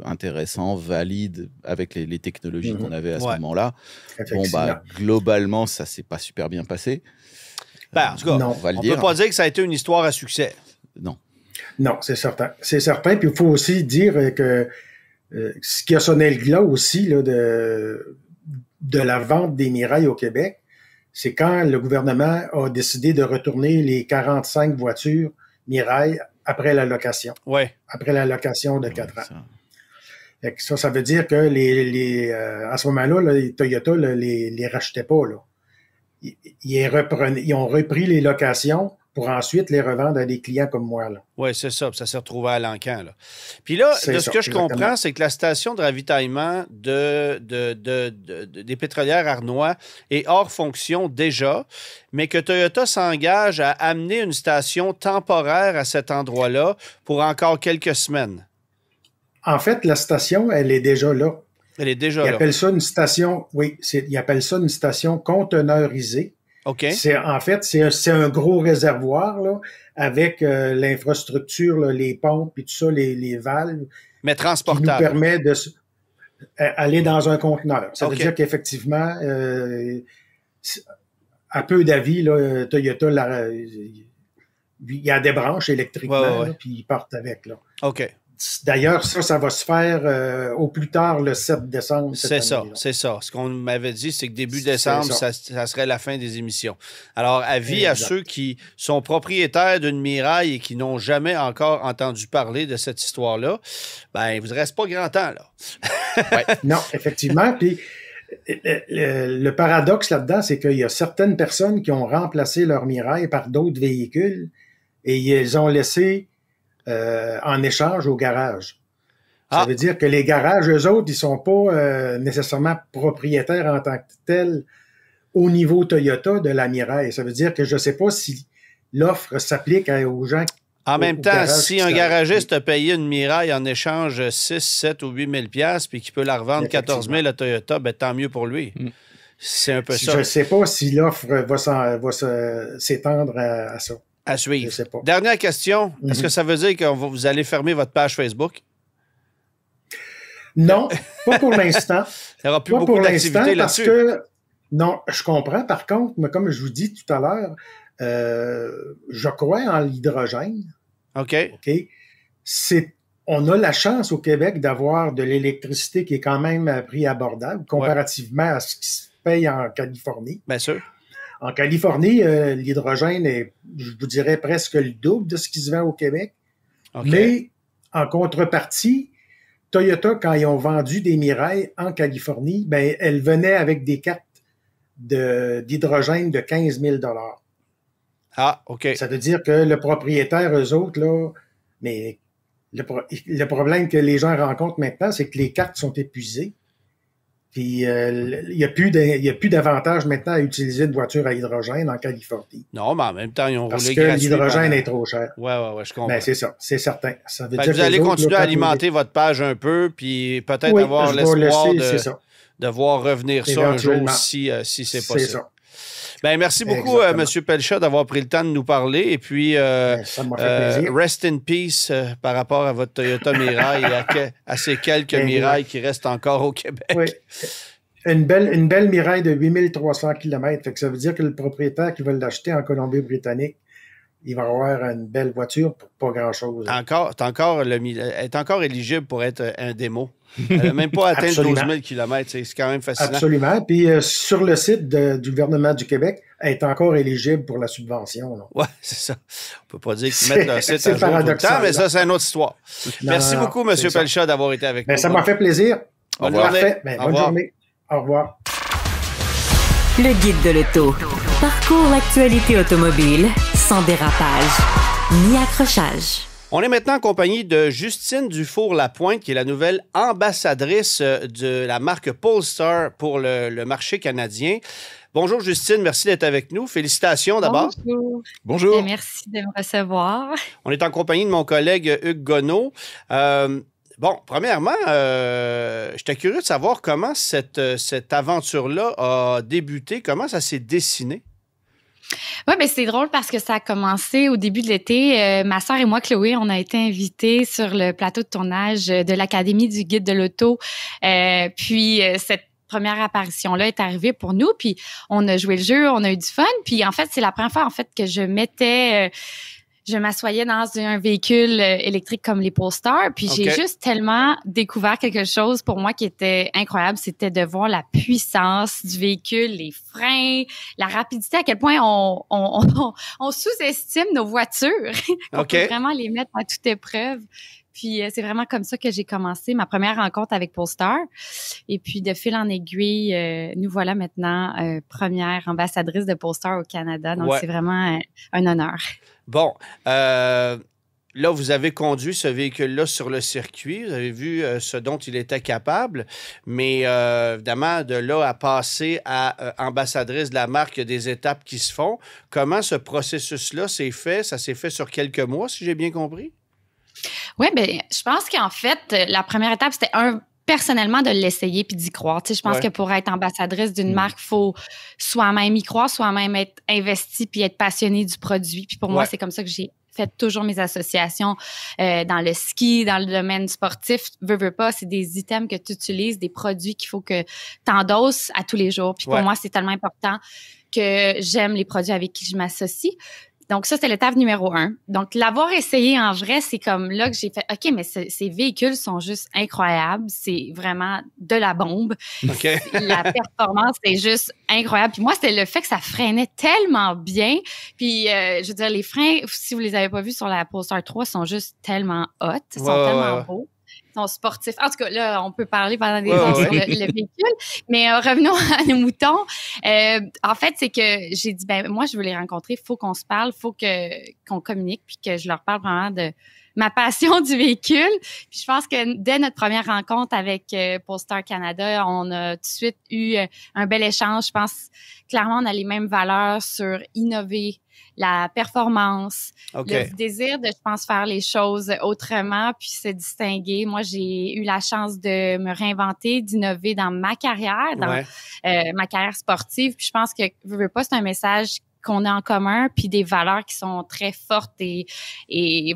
intéressant, valide, avec les technologies qu'on avait à ce moment-là. Bon, globalement, ça ne s'est pas super bien passé. En tout cas, on ne peut pas dire que ça a été une histoire à succès. Non. Non, c'est certain. C'est certain. Puis il faut aussi dire que ce qui a sonné le glas aussi là, de la vente des Mirai au Québec, c'est quand le gouvernement a décidé de retourner les 45 voitures Mirai après la location. Oui. Après la location de 4 ans. Ça veut dire que à ce moment-là, là, les Toyota les rachetaient pas. Là. Ils ont repris les locations pour ensuite les revendre à des clients comme moi. Oui, c'est ça. Puis ça s'est retrouvé à l'encan. Puis là, de ce que je comprends, c'est que la station de ravitaillement des pétrolières Arnois est hors fonction déjà, mais que Toyota s'engage à amener une station temporaire à cet endroit-là pour encore quelques semaines. En fait, la station, elle est déjà là. Elle est déjà là. Ils appellent ça une station, ils appellent ça une station conteneurisée. OK. C'est un gros réservoir là, avec l'infrastructure, là, les pompes et tout ça, les valves. Mais transportable. Qui nous permet d'aller dans un conteneur. Ça veut dire qu'effectivement, à peu d'avis, là, Toyota, il y a des branches électriquement, là, puis ils partent avec. Là. OK. D'ailleurs, ça va se faire au plus tard le 7 décembre. C'est ça. Ce qu'on m'avait dit, c'est que début décembre, ça serait la fin des émissions. Alors, avis à ceux qui sont propriétaires d'une Mirai et qui n'ont jamais encore entendu parler de cette histoire-là, ben, il vous reste pas grand temps, là. Non, effectivement. Puis, le paradoxe là-dedans, c'est qu'il y a certaines personnes qui ont remplacé leur Mirai par d'autres véhicules et ils ont laissé en échange au garage. Ça veut dire que les garages, eux autres, ils sont pas nécessairement propriétaires en tant que tels au niveau Toyota de la Mirai. Ça veut dire que je ne sais pas si l'offre s'applique aux gens. En même temps, si un garagiste a payé une Mirai en échange 6, 7 ou 8 000 $ puis qu'il peut la revendre 14 000 à Toyota, ben, tant mieux pour lui. C'est un peu ça. Je ne sais pas si l'offre va s'étendre à ça. À suivre. Je sais pas. Dernière question. Est-ce que ça veut dire que vous allez fermer votre page Facebook? Non, pas pour l'instant. Il n'y aura plus beaucoup d'activité là-dessus. Parce que, non, je comprends. Par contre, mais comme je vous dis tout à l'heure, je crois en l'hydrogène. OK. On a la chance au Québec d'avoir de l'électricité qui est quand même à prix abordable comparativement à ce qui se paye en Californie. Bien sûr. En Californie, l'hydrogène est, je vous dirais, presque le double de ce qui se vend au Québec. Okay. Mais en contrepartie, Toyota, quand ils ont vendu des Mirai en Californie, ben, elles venaient avec des cartes d'hydrogène de 15 000 $. Ah, OK. Ça veut dire que le propriétaire, eux autres, là, mais le problème que les gens rencontrent maintenant, c'est que les cartes sont épuisées. Puis il n'y a plus d'avantage maintenant à utiliser une voiture à hydrogène en Californie. Non, mais en même temps, ils ont parce roulé que gratuit. l'hydrogène est trop cher. Oui, je comprends. Ben, c'est ça, c'est certain. Ça veut dire que vous allez continuer à alimenter votre page un peu, puis peut-être avoir l'espoir de voir revenir ça un jour si c'est possible. C'est ça. Ben, merci beaucoup, M. Pelchat, d'avoir pris le temps de nous parler. Et puis, ça m'a fait plaisir. Rest in peace par rapport à votre Toyota Mirai et à ces quelques Mirai qui restent encore au Québec. Oui. Une belle Mirai de 8300 km. Fait que ça veut dire que le propriétaire qui va l'acheter en Colombie-Britannique, il va avoir une belle voiture pour pas grand-chose. Elle est encore éligible pour être un démo. Elle n'a même pas atteint 12 000 km. C'est quand même fascinant. Absolument. Puis sur le site du gouvernement du Québec, elle est encore éligible pour la subvention. Oui, c'est ça. On ne peut pas dire qu'ils mettent leur site à jour tout le temps, mais ça, c'est une autre histoire. Merci beaucoup, M. Pelchat, d'avoir été avec nous. Ça m'a fait plaisir. Bonne journée. Bonne journée. Au revoir. Le guide de l'auto. Parcours l'actualité automobile sans dérapage ni accrochage. On est maintenant en compagnie de Justine Dufour-Lapointe, qui est la nouvelle ambassadrice de la marque Polestar pour le marché canadien. Bonjour Justine, merci d'être avec nous. Félicitations d'abord. Bonjour. Bonjour. Merci de me recevoir. On est en compagnie de mon collègue Hugues Gonneau. Bon, premièrement, j'étais curieux de savoir comment cette aventure-là a débuté, comment ça s'est dessiné. Oui, bien, c'est drôle parce que ça a commencé au début de l'été. Ma sœur et moi, Chloé, on a été invités sur le plateau de tournage de l'Académie du guide de l'auto. Puis, cette première apparition-là est arrivée pour nous. Puis, on a joué le jeu, on a eu du fun. Puis, en fait, c'est la première fois, que je m'assoyais dans un véhicule électrique comme les Polestar, puis j'ai juste tellement découvert quelque chose pour moi qui était incroyable, c'était de voir la puissance du véhicule, les freins, la rapidité, à quel point on sous-estime nos voitures. On peut vraiment les mettre à toute épreuve. Puis c'est vraiment comme ça que j'ai commencé ma première rencontre avec Polestar. Et puis de fil en aiguille, nous voilà maintenant première ambassadrice de Polestar au Canada. Donc c'est vraiment un honneur. Bon, là, vous avez conduit ce véhicule-là sur le circuit. Vous avez vu ce dont il était capable. Mais évidemment, de là à passer à ambassadrice de la marque, il y a des étapes qui se font. Comment ce processus-là s'est fait? Ça s'est fait sur quelques mois, si j'ai bien compris? Oui, bien, je pense qu'en fait, la première étape, c'était personnellement, de l'essayer puis d'y croire. Tu sais, je pense que pour être ambassadrice d'une marque, il faut soi-même y croire, soi-même être investi puis être passionné du produit. Puis pour moi, c'est comme ça que j'ai fait toujours mes associations dans le ski, dans le domaine sportif. Veux pas, c'est des items que tu utilises, des produits qu'il faut que tu endosses à tous les jours. Puis pour moi, c'est tellement important que j'aime les produits avec qui je m'associe. Donc, ça, c'était l'étape numéro 1. Donc, l'avoir essayé en vrai, c'est comme là que j'ai fait, OK, mais ces véhicules sont juste incroyables. C'est vraiment de la bombe. La performance est juste incroyable. Puis moi, c'était le fait que ça freinait tellement bien. Puis, je veux dire, les freins, si vous les avez pas vus sur la Polestar 3, sont juste tellement hot. Ils sont tellement beaux. Sont sportifs. En tout cas, là, on peut parler pendant des heures sur le véhicule. Mais revenons à nos moutons. En fait, c'est que j'ai dit, moi, je veux les rencontrer. Il faut qu'on se parle. Il faut qu'on communique puis que je leur parle vraiment ma passion du véhicule. Puis je pense que dès notre première rencontre avec Polestar Canada, on a tout de suite eu un bel échange. Je pense clairement on a les mêmes valeurs sur innover, la performance, le désir de, je pense, faire les choses autrement puis se distinguer. Moi, j'ai eu la chance de me réinventer, d'innover dans ma carrière, dans ma carrière sportive. Puis je pense que, veux pas, c'est un message qu'on a en commun, puis des valeurs qui sont très fortes et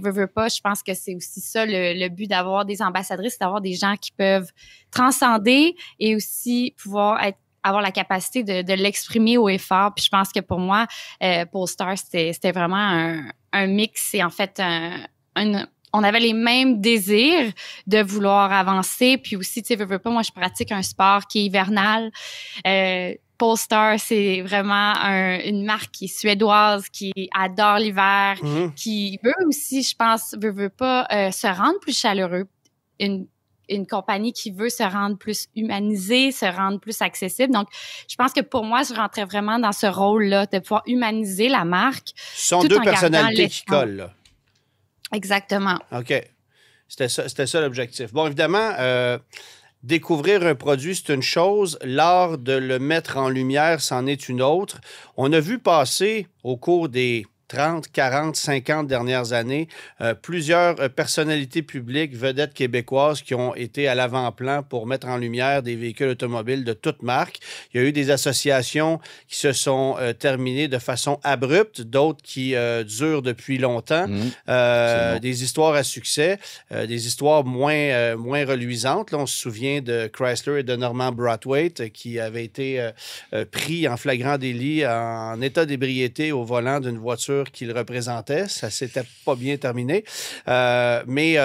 veux pas, je pense que c'est aussi ça le but d'avoir des ambassadrices, c'est d'avoir des gens qui peuvent transcender et aussi pouvoir avoir la capacité de l'exprimer haut et fort. Puis je pense que pour moi, Polestar, c'était vraiment un mix et en fait, on avait les mêmes désirs de vouloir avancer. Puis aussi, tu sais, veux pas, moi, je pratique un sport qui est hivernal. Polestar, c'est vraiment une marque qui est suédoise, qui adore l'hiver, qui veut aussi, je pense, veut pas se rendre plus chaleureux. Une compagnie qui veut se rendre plus humanisée, se rendre plus accessible. Donc, je pense que pour moi, je rentrais vraiment dans ce rôle-là de pouvoir humaniser la marque. Ce sont deux personnalités qui collent, là. Exactement. OK. C'était ça l'objectif. Bon, évidemment, découvrir un produit, c'est une chose. L'art de le mettre en lumière, c'en est une autre. On a vu passer au cours des 30, 40, 50 dernières années, plusieurs personnalités publiques, vedettes québécoises qui ont été à l'avant-plan pour mettre en lumière des véhicules automobiles de toutes marques. Il y a eu des associations qui se sont terminées de façon abrupte, d'autres qui durent depuis longtemps, des histoires à succès, des histoires moins reluisantes. Là, on se souvient de Chrysler et de Norman Brathwaite qui avaient été pris en flagrant délit en état d'ébriété au volant d'une voiture qu'il représentait. Ça s'était pas bien terminé. Mais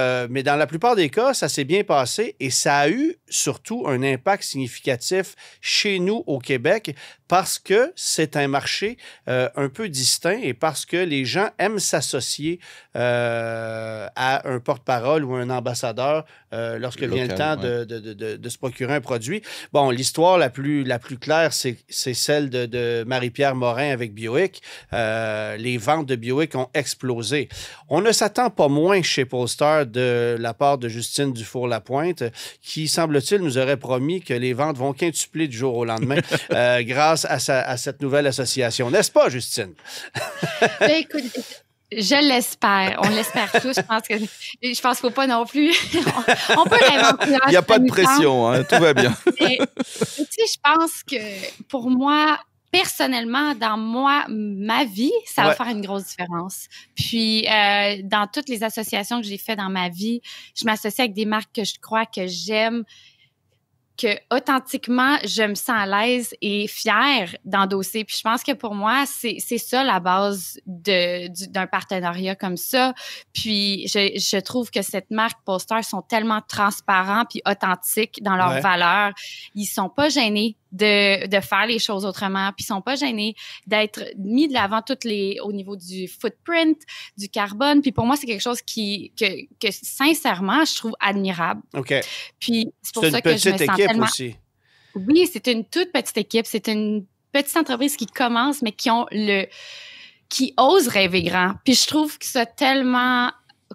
dans la plupart des cas, ça s'est bien passé et ça a eu surtout un impact significatif chez nous au Québec parce que c'est un marché un peu distinct et parce que les gens aiment s'associer à un porte-parole ou un ambassadeur lorsque vient le temps de se procurer un produit. Bon, l'histoire la plus claire, c'est celle de Marie-Pierre Morin avec Buick. Les ventes de Buick ont explosé. On ne s'attend pas moins chez Polestar de la part de Justine Dufour-Lapointe, qui, semble-t-il, nous aurait promis que les ventes vont quintupler du jour au lendemain grâce à cette nouvelle association. N'est-ce pas, Justine? Ben, écoute, je l'espère. On l'espère tous. Je pense qu'il ne faut pas non plus. on peut réinventer. Il n'y a pas de pression. Hein, tout va bien. Mais, tu sais, je pense que pour moi, personnellement, dans ma vie, ça va faire une grosse différence. Puis, dans toutes les associations que j'ai faites dans ma vie, je m'associe avec des marques que je crois que j'aime, que authentiquement, je me sens à l'aise et fière d'endosser. Puis je pense que pour moi, c'est ça la base d'un partenariat comme ça. Puis je trouve que cette marque Polestar sont tellement transparents puis authentiques dans leurs valeurs. Ils sont pas gênés de faire les choses autrement, puis ils sont pas gênés d'être mis de l'avant au niveau du footprint, du carbone. Puis pour moi, c'est quelque chose que sincèrement, je trouve admirable. OK. Puis c'est pour ça que je me sens tellement... aussi. Oui, c'est une toute petite équipe. C'est une petite entreprise qui commence, mais qui ose rêver grand. Puis je trouve que c'est tellement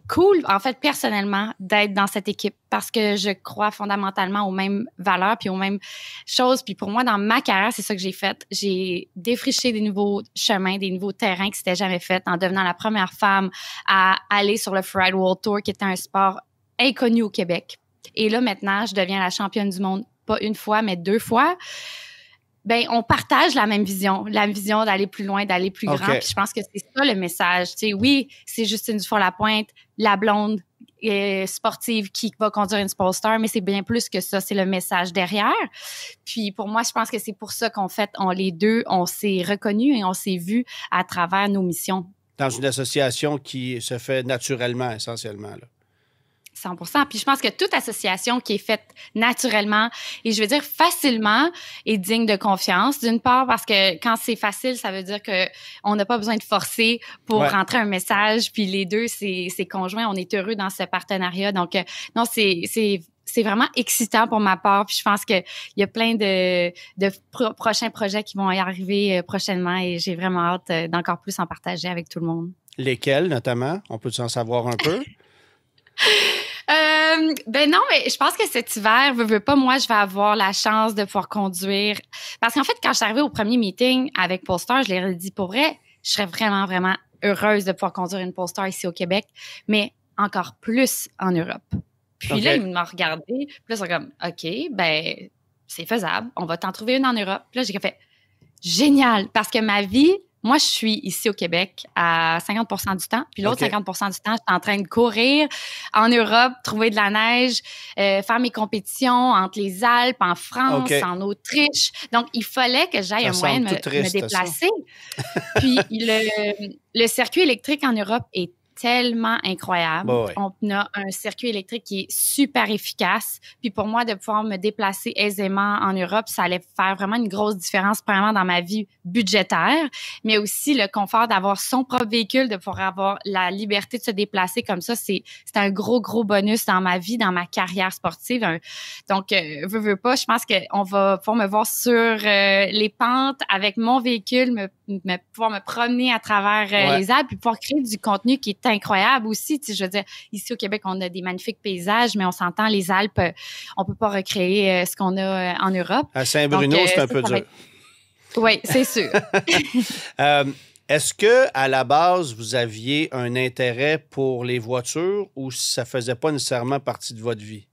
cool, en fait, personnellement, d'être dans cette équipe parce que je crois fondamentalement aux mêmes valeurs puis aux mêmes choses. Puis pour moi, dans ma carrière, c'est ça que j'ai fait. J'ai défriché des nouveaux chemins, des nouveaux terrains qui s'étaient jamais faits en devenant la première femme à aller sur le Freeride World Tour, qui était un sport inconnu au Québec. Et là, maintenant, je deviens la championne du monde, pas une fois, mais 2 fois. Ben, on partage la vision d'aller plus loin, d'aller plus grand. Puis je pense que c'est ça le message. Tu sais, oui, c'est Justine Dufour-Lapointe, la blonde sportive qui va conduire une Polestar, mais c'est bien plus que ça. C'est le message derrière. Puis pour moi, je pense que c'est pour ça qu'on fait, les deux, on s'est reconnus et on s'est vus à travers nos missions. Dans une association qui se fait naturellement, essentiellement, là. 100%. Puis je pense que toute association qui est faite naturellement et je veux dire facilement est digne de confiance. D'une part parce que quand c'est facile, ça veut dire que on n'a pas besoin de forcer pour rentrer un message. Puis les deux, c'est conjoint. On est heureux dans ce partenariat. Donc non, c'est vraiment excitant pour ma part. Puis je pense qu'il y a plein de prochains projets qui vont y arriver prochainement et j'ai vraiment hâte d'encore plus en partager avec tout le monde. Lesquels, notamment? On peut en savoir un peu? Ben non, mais je pense que cet hiver, veux pas, moi, je vais avoir la chance de pouvoir conduire. Parce qu'en fait, quand je suis arrivée au premier meeting avec Polestar, je leur ai dit, pour vrai, je serais vraiment, vraiment heureuse de pouvoir conduire une Polestar ici au Québec, mais encore plus en Europe. Puis là, ils m'ont regardé. Puis là, ils sont comme, OK, ben, c'est faisable. On va t'en trouver une en Europe. Puis là, j'ai fait, génial, parce que ma vie, moi, je suis ici au Québec à 50% du temps. Puis l'autre 50% du temps, je suis en train de courir en Europe, trouver de la neige, faire mes compétitions entre les Alpes, en France, en Autriche. Donc, il fallait que j'aille un moyen de me déplacer. Puis le circuit électrique en Europe est tellement incroyable. Bah ouais. On a un circuit électrique qui est super efficace. Puis pour moi, de pouvoir me déplacer aisément en Europe, ça allait faire vraiment une grosse différence, premièrement dans ma vie budgétaire, mais aussi le confort d'avoir son propre véhicule, de pouvoir avoir la liberté de se déplacer comme ça. C'est un gros, gros bonus dans ma vie, dans ma carrière sportive. Donc, veux pas, je pense qu'on va pouvoir me voir sur les pentes avec mon véhicule, pouvoir me promener à travers les Alpes, puis pouvoir créer du contenu qui est incroyable aussi. Tu sais, je veux dire, ici au Québec, on a des magnifiques paysages, mais on s'entend, les Alpes, on peut pas recréer ce qu'on a en Europe. À Saint-Bruno, c'est un peu dur. Oui, c'est sûr. Est-ce que à la base, vous aviez un intérêt pour les voitures ou ça faisait pas nécessairement partie de votre vie?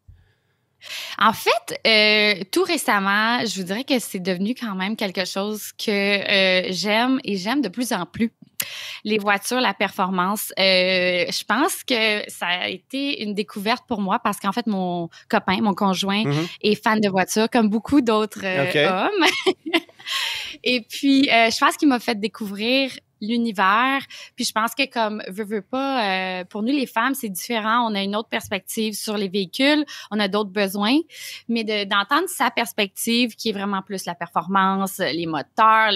En fait, tout récemment, je vous dirais que c'est devenu quand même quelque chose que j'aime et j'aime de plus en plus. Les voitures, la performance. Je pense que ça a été une découverte pour moi parce qu'en fait, mon copain, mon conjoint est fan de voitures, comme beaucoup d'autres hommes. Et puis, je pense qu'il m'a fait découvrir l'univers. Puis je pense que comme veux pas, pour nous les femmes, c'est différent. On a une autre perspective sur les véhicules. On a d'autres besoins. Mais d'entendre sa perspective qui est vraiment plus la performance, les moteurs,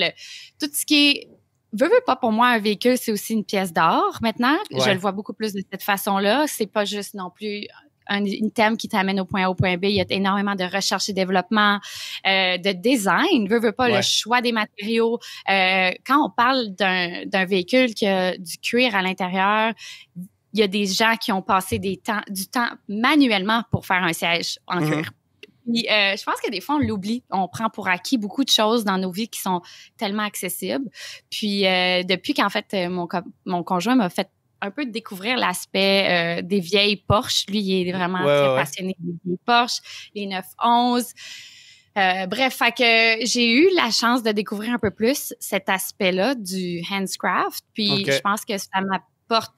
tout ce qui est... Veux pas, pour moi, un véhicule, c'est aussi une pièce d'or maintenant. Je le vois beaucoup plus de cette façon-là. C'est pas juste non plus une thème qui t'amène au point A, au point B. Il y a énormément de recherche et développement, de design. Veux pas, le choix des matériaux. Quand on parle d'un véhicule qui a du cuir à l'intérieur, il y a des gens qui ont passé du temps manuellement pour faire un siège en cuir. Puis, je pense que des fois, on l'oublie. On prend pour acquis beaucoup de choses dans nos vies qui sont tellement accessibles. Puis, depuis qu'en fait, mon conjoint m'a fait un peu découvrir l'aspect des vieilles Porsche. Lui, il est vraiment très passionné des vieilles Porsche, les 911. Bref, fait que j'ai eu la chance de découvrir un peu plus cet aspect-là du handcraft. Puis, je pense que ça m'a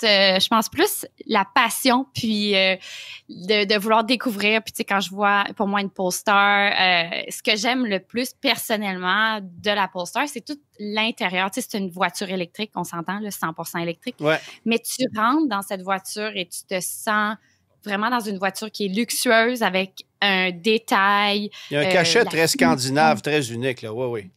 je pense plus la passion puis de vouloir découvrir. Puis tu sais, quand je vois pour moi une Polestar, ce que j'aime le plus personnellement de la Polestar, c'est tout l'intérieur. Tu sais, c'est une voiture électrique, on s'entend, là, 100% électrique. Mais tu rentres dans cette voiture et tu te sens vraiment dans une voiture qui est luxueuse avec un détail. Il y a un cachet très scandinave, très unique, là. Oui.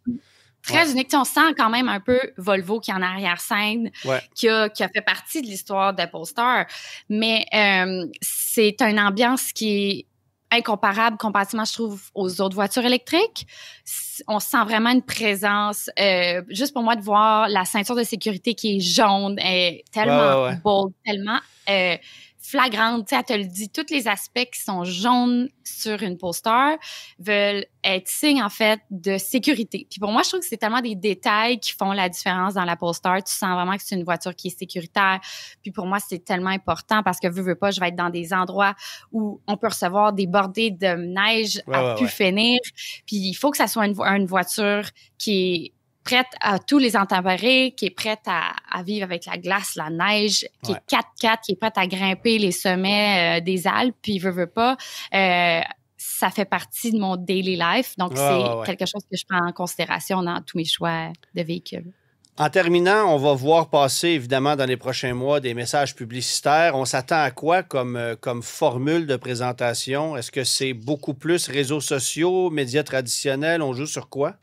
Très unique. On sent quand même un peu Volvo qui est en arrière-scène, qui a fait partie de l'histoire de Polestar. Mais c'est une ambiance qui est incomparable comparativement, je trouve, aux autres voitures électriques. On sent vraiment une présence. Juste pour moi, de voir la ceinture de sécurité qui est jaune, est tellement bold, tellement... flagrante, tu sais, elle te le dit, tous les aspects qui sont jaunes sur une Polestar veulent être signe, en fait, de sécurité. Puis pour moi, je trouve que c'est tellement des détails qui font la différence dans la Polestar. Tu sens vraiment que c'est une voiture qui est sécuritaire. Puis pour moi, c'est tellement important parce que veux pas, je vais être dans des endroits où on peut recevoir des bordées de neige à pu finir. Puis il faut que ça soit une voiture qui est prête à tous les intempéries, qui est prête à vivre avec la glace, la neige, qui est 4x4, qui est prête à grimper les sommets des Alpes, puis veut pas, ça fait partie de mon daily life. Donc, c'est quelque chose que je prends en considération dans tous mes choix de véhicules. En terminant, on va voir passer, évidemment, dans les prochains mois, des messages publicitaires. On s'attend à quoi comme formule de présentation? Est-ce que c'est beaucoup plus réseaux sociaux, médias traditionnels? On joue sur quoi?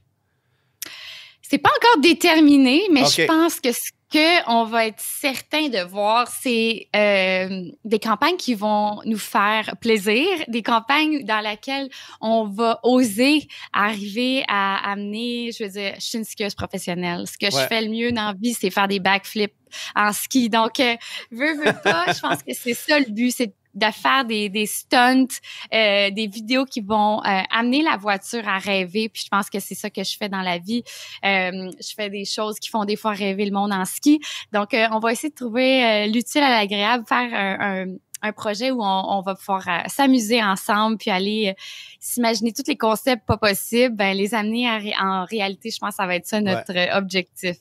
C'est pas encore déterminé, mais je pense que ce qu'on va être certain de voir, c'est des campagnes qui vont nous faire plaisir, des campagnes dans lesquelles on va oser arriver à amener, je veux dire, je suis une skieuse professionnelle. Ce que je fais le mieux dans la vie, c'est faire des backflips en ski. Donc, veux pas, je pense que c'est ça le but, c'est faire des stunts, des vidéos qui vont amener la voiture à rêver. Puis je pense que c'est ça que je fais dans la vie. Je fais des choses qui font des fois rêver le monde en ski. Donc, on va essayer de trouver l'utile à l'agréable, faire un projet où on va pouvoir s'amuser ensemble puis aller s'imaginer tous les concepts pas possibles, ben les amener en réalité. Je pense que ça va être ça notre objectif.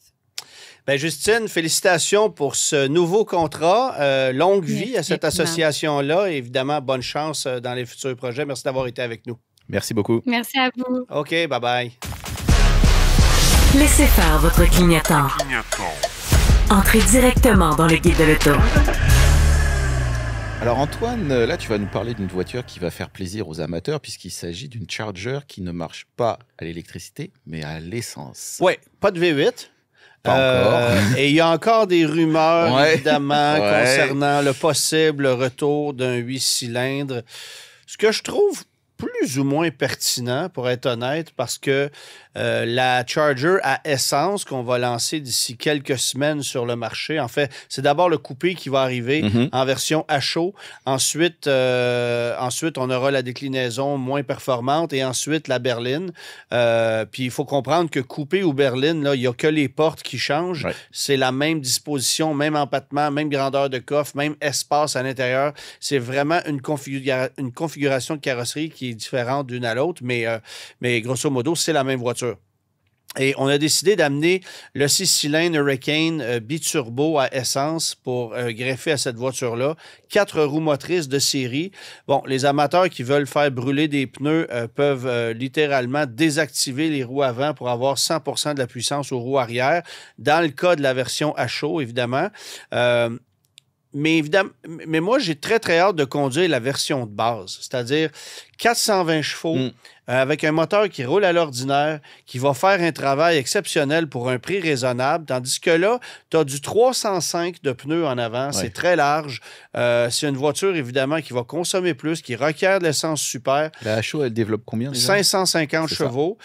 Ben Justine, félicitations pour ce nouveau contrat. Longue vie à cette association-là. Évidemment, bonne chance dans les futurs projets. Merci d'avoir été avec nous. Merci beaucoup. Merci à vous. OK, bye-bye. Laissez faire votre clignotant. Entrez directement dans le guide de l'auto. Alors Antoine, là tu vas nous parler d'une voiture qui va faire plaisir aux amateurs puisqu'il s'agit d'une Charger qui ne marche pas à l'électricité mais à l'essence. Oui, pas de V8. Pas encore. Et il y a encore des rumeurs, évidemment, concernant le possible retour d'un 8 cylindres. Ce que je trouve plus ou moins pertinent, pour être honnête, parce que la Charger à essence qu'on va lancer d'ici quelques semaines sur le marché, en fait, c'est d'abord le coupé qui va arriver en version à chaud. Ensuite, on aura la déclinaison moins performante et ensuite la berline. Puis il faut comprendre que coupé ou berline, là, il n'y a que les portes qui changent. Ouais. C'est la même disposition, même empattement, même grandeur de coffre, même espace à l'intérieur. C'est vraiment une configuration de carrosserie qui est différente d'une à l'autre, mais grosso modo, c'est la même voiture. Et on a décidé d'amener le 6 cylindres Hurricane biturbo à essence pour greffer à cette voiture-là. 4 roues motrices de série. Bon, les amateurs qui veulent faire brûler des pneus peuvent littéralement désactiver les roues avant pour avoir 100% de la puissance aux roues arrière. Dans le cas de la version à chaud, évidemment. Mais moi, j'ai très, très hâte de conduire la version de base, c'est-à-dire 420 chevaux avec un moteur qui roule à l'ordinaire, qui va faire un travail exceptionnel pour un prix raisonnable, tandis que là, tu as du 305 de pneus en avant, c'est très large. C'est une voiture, évidemment, qui va consommer plus, qui requiert de l'essence super. La HO, elle développe combien déjà? 550 chevaux.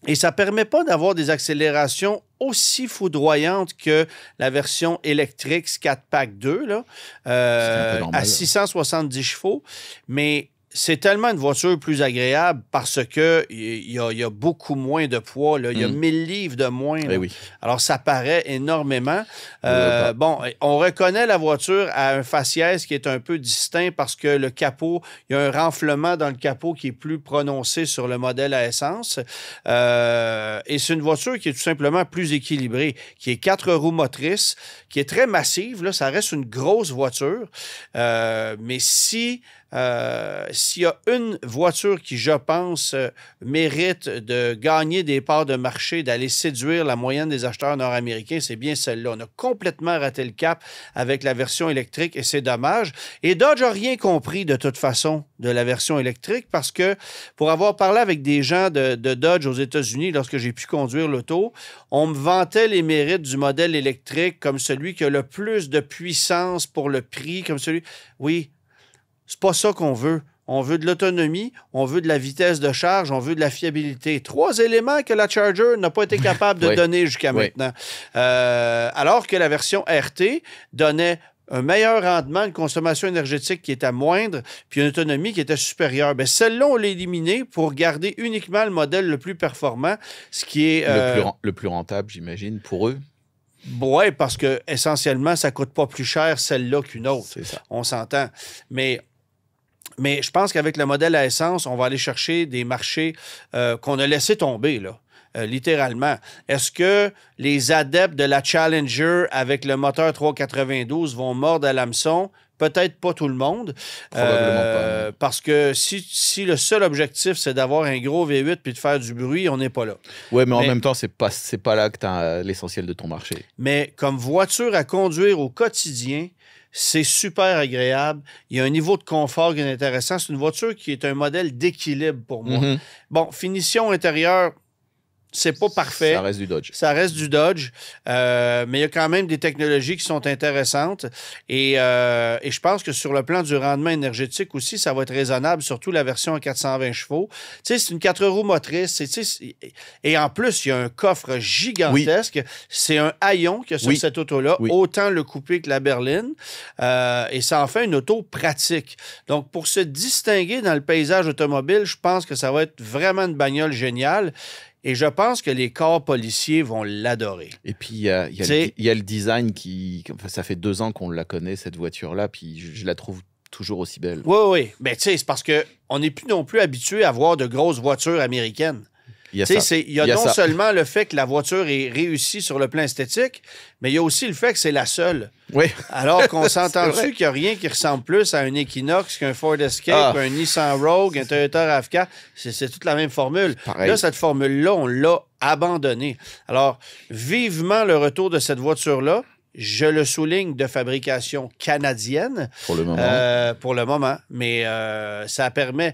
Et ça ne permet pas d'avoir des accélérations aussi foudroyantes que la version électrique 4-Pack 2, là, à 670 chevaux. Mais c'est tellement une voiture plus agréable parce qu'il y a beaucoup moins de poids. Là. Il y a 1000 livres de moins. Oui. Alors, ça paraît énormément. Bon, on reconnaît la voiture à un faciès qui est un peu distinct parce que le capot, il y a un renflement dans le capot qui est plus prononcé sur le modèle à essence. Et c'est une voiture qui est tout simplement plus équilibrée, qui est 4 roues motrices, qui est très massive. Là, ça reste une grosse voiture. Mais s'il y a une voiture qui, je pense, mérite de gagner des parts de marché, d'aller séduire la moyenne des acheteurs nord-américains, c'est bien celle-là. On a complètement raté le cap avec la version électrique et c'est dommage. Et Dodge n'a rien compris de toute façon de la version électrique parce que pour avoir parlé avec des gens de Dodge aux États-Unis lorsque j'ai pu conduire l'auto, on me vantait les mérites du modèle électrique comme celui qui a le plus de puissance pour le prix, comme celui... Oui, c'est pas ça qu'on veut. On veut de l'autonomie, on veut de la vitesse de charge, on veut de la fiabilité. 3 éléments que la Charger n'a pas été capable de donner jusqu'à maintenant. Alors que la version RT donnait un meilleur rendement, une consommation énergétique qui était moindre, puis une autonomie qui était supérieure. Bien, celle-là, on l'a éliminée pour garder uniquement le modèle le plus performant, ce qui est... Le plus rentable, j'imagine, pour eux. Oui, parce que essentiellement, ça ne coûte pas plus cher celle-là qu'une autre. C'est ça. On s'entend. Mais je pense qu'avec le modèle à essence, on va aller chercher des marchés qu'on a laissé tomber, là, littéralement. Est-ce que les adeptes de la Challenger avec le moteur 392 vont mordre à l'hameçon? Peut-être pas tout le monde. Probablement pas. Parce que si le seul objectif, c'est d'avoir un gros V8 puis de faire du bruit, on n'est pas là. Oui, mais en même temps, c'est pas là que tu as l'essentiel de ton marché. Mais comme voiture à conduire au quotidien, c'est super agréable. Il y a un niveau de confort qui est intéressant. C'est une voiture qui est un modèle d'équilibre pour moi. Bon, finition intérieure, c'est pas parfait. Ça reste du Dodge. Ça reste du Dodge, mais il y a quand même des technologies qui sont intéressantes. Et je pense que sur le plan du rendement énergétique aussi, ça va être raisonnable, surtout la version à 420 chevaux. Tu sais, c'est une 4 roues motrices. Et en plus, il y a un coffre gigantesque. Oui. C'est un haillon qu'il y a sur cette auto-là, autant le coupé que la berline. Et ça en fait une auto pratique. Donc, pour se distinguer dans le paysage automobile, je pense que ça va être vraiment une bagnole géniale. Et je pense que les corps policiers vont l'adorer. Et puis, il y a le design qui... Enfin, ça fait 2 ans qu'on la connaît, cette voiture-là, puis je la trouve toujours aussi belle. Oui. Mais tu sais, c'est parce qu'on n'est plus non plus habitué à voir de grosses voitures américaines. Il y a non seulement le fait que la voiture est réussie sur le plan esthétique, mais il y a aussi le fait que c'est la seule. Oui. Alors qu'on s'entend-tu qu'il n'y a rien qui ressemble plus à un Equinox qu'un Ford Escape, un Nissan Rogue, un Toyota RAV4. C'est toute la même formule. Pareil. Là, cette formule-là, on l'a abandonnée. Alors, vivement le retour de cette voiture-là. Je le souligne, de fabrication canadienne. Pour le moment. Mais ça permet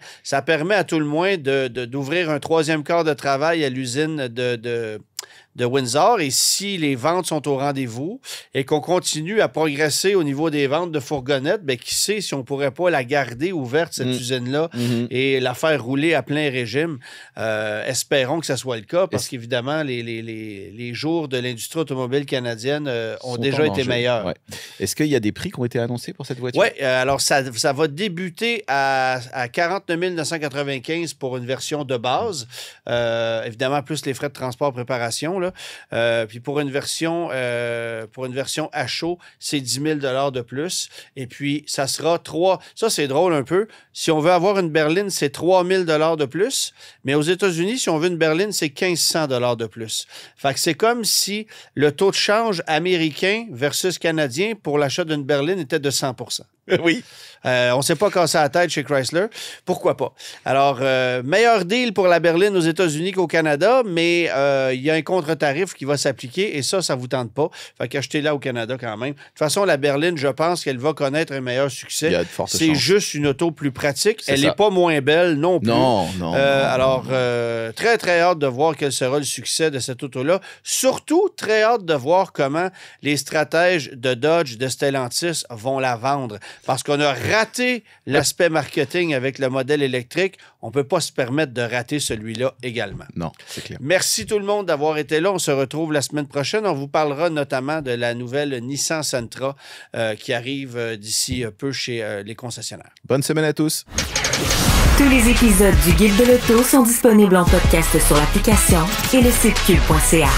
à tout le moins d'ouvrir un 3e quart de travail à l'usine de Windsor. Et si les ventes sont au rendez-vous et qu'on continue à progresser au niveau des ventes de fourgonnettes, bien, qui sait si on ne pourrait pas la garder ouverte, cette usine-là, et la faire rouler à plein régime. Espérons que ça soit le cas, parce qu'évidemment, les jours de l'industrie automobile canadienne ont déjà été meilleurs. Ouais. Est-ce qu'il y a des prix qui ont été annoncés pour cette voiture? Oui, alors ça va débuter à 49 995 pour une version de base. Évidemment, plus les frais de transport préparation. Là. Puis pour une version à chaud, c'est 10 000 $ de plus. Et puis, ça sera 3... Ça, c'est drôle un peu. Si on veut avoir une berline, c'est 3 000 $ de plus. Mais aux États-Unis, si on veut une berline, c'est 1 500 $ de plus. Fait que c'est comme si le taux de change américain versus canadien pour l'achat d'une berline était de 100 %. Oui. On ne s'est pas cassé la tête chez Chrysler. Pourquoi pas? Alors, meilleur deal pour la berline aux États-Unis qu'au Canada, mais il y a un contre-tarif qui va s'appliquer et ça ne vous tente pas. Fait qu'achetez-la au Canada quand même. De toute façon, la berline, je pense qu'elle va connaître un meilleur succès. Il y a de fortes chances. C'est juste une auto plus pratique. Elle n'est pas moins belle non plus. Non. Alors, très, très hâte de voir quel sera le succès de cette auto-là. Surtout, très hâte de voir comment les stratèges de Dodge, de Stellantis vont la vendre. Parce qu'on a raté l'aspect marketing avec le modèle électrique. On ne peut pas se permettre de rater celui-là également. Non, c'est clair. Merci tout le monde d'avoir été là. On se retrouve la semaine prochaine. On vous parlera notamment de la nouvelle Nissan Sentra qui arrive d'ici peu chez les concessionnaires. Bonne semaine à tous. Tous les épisodes du Guide de l'auto sont disponibles en podcast sur l'application et le site cube.ca.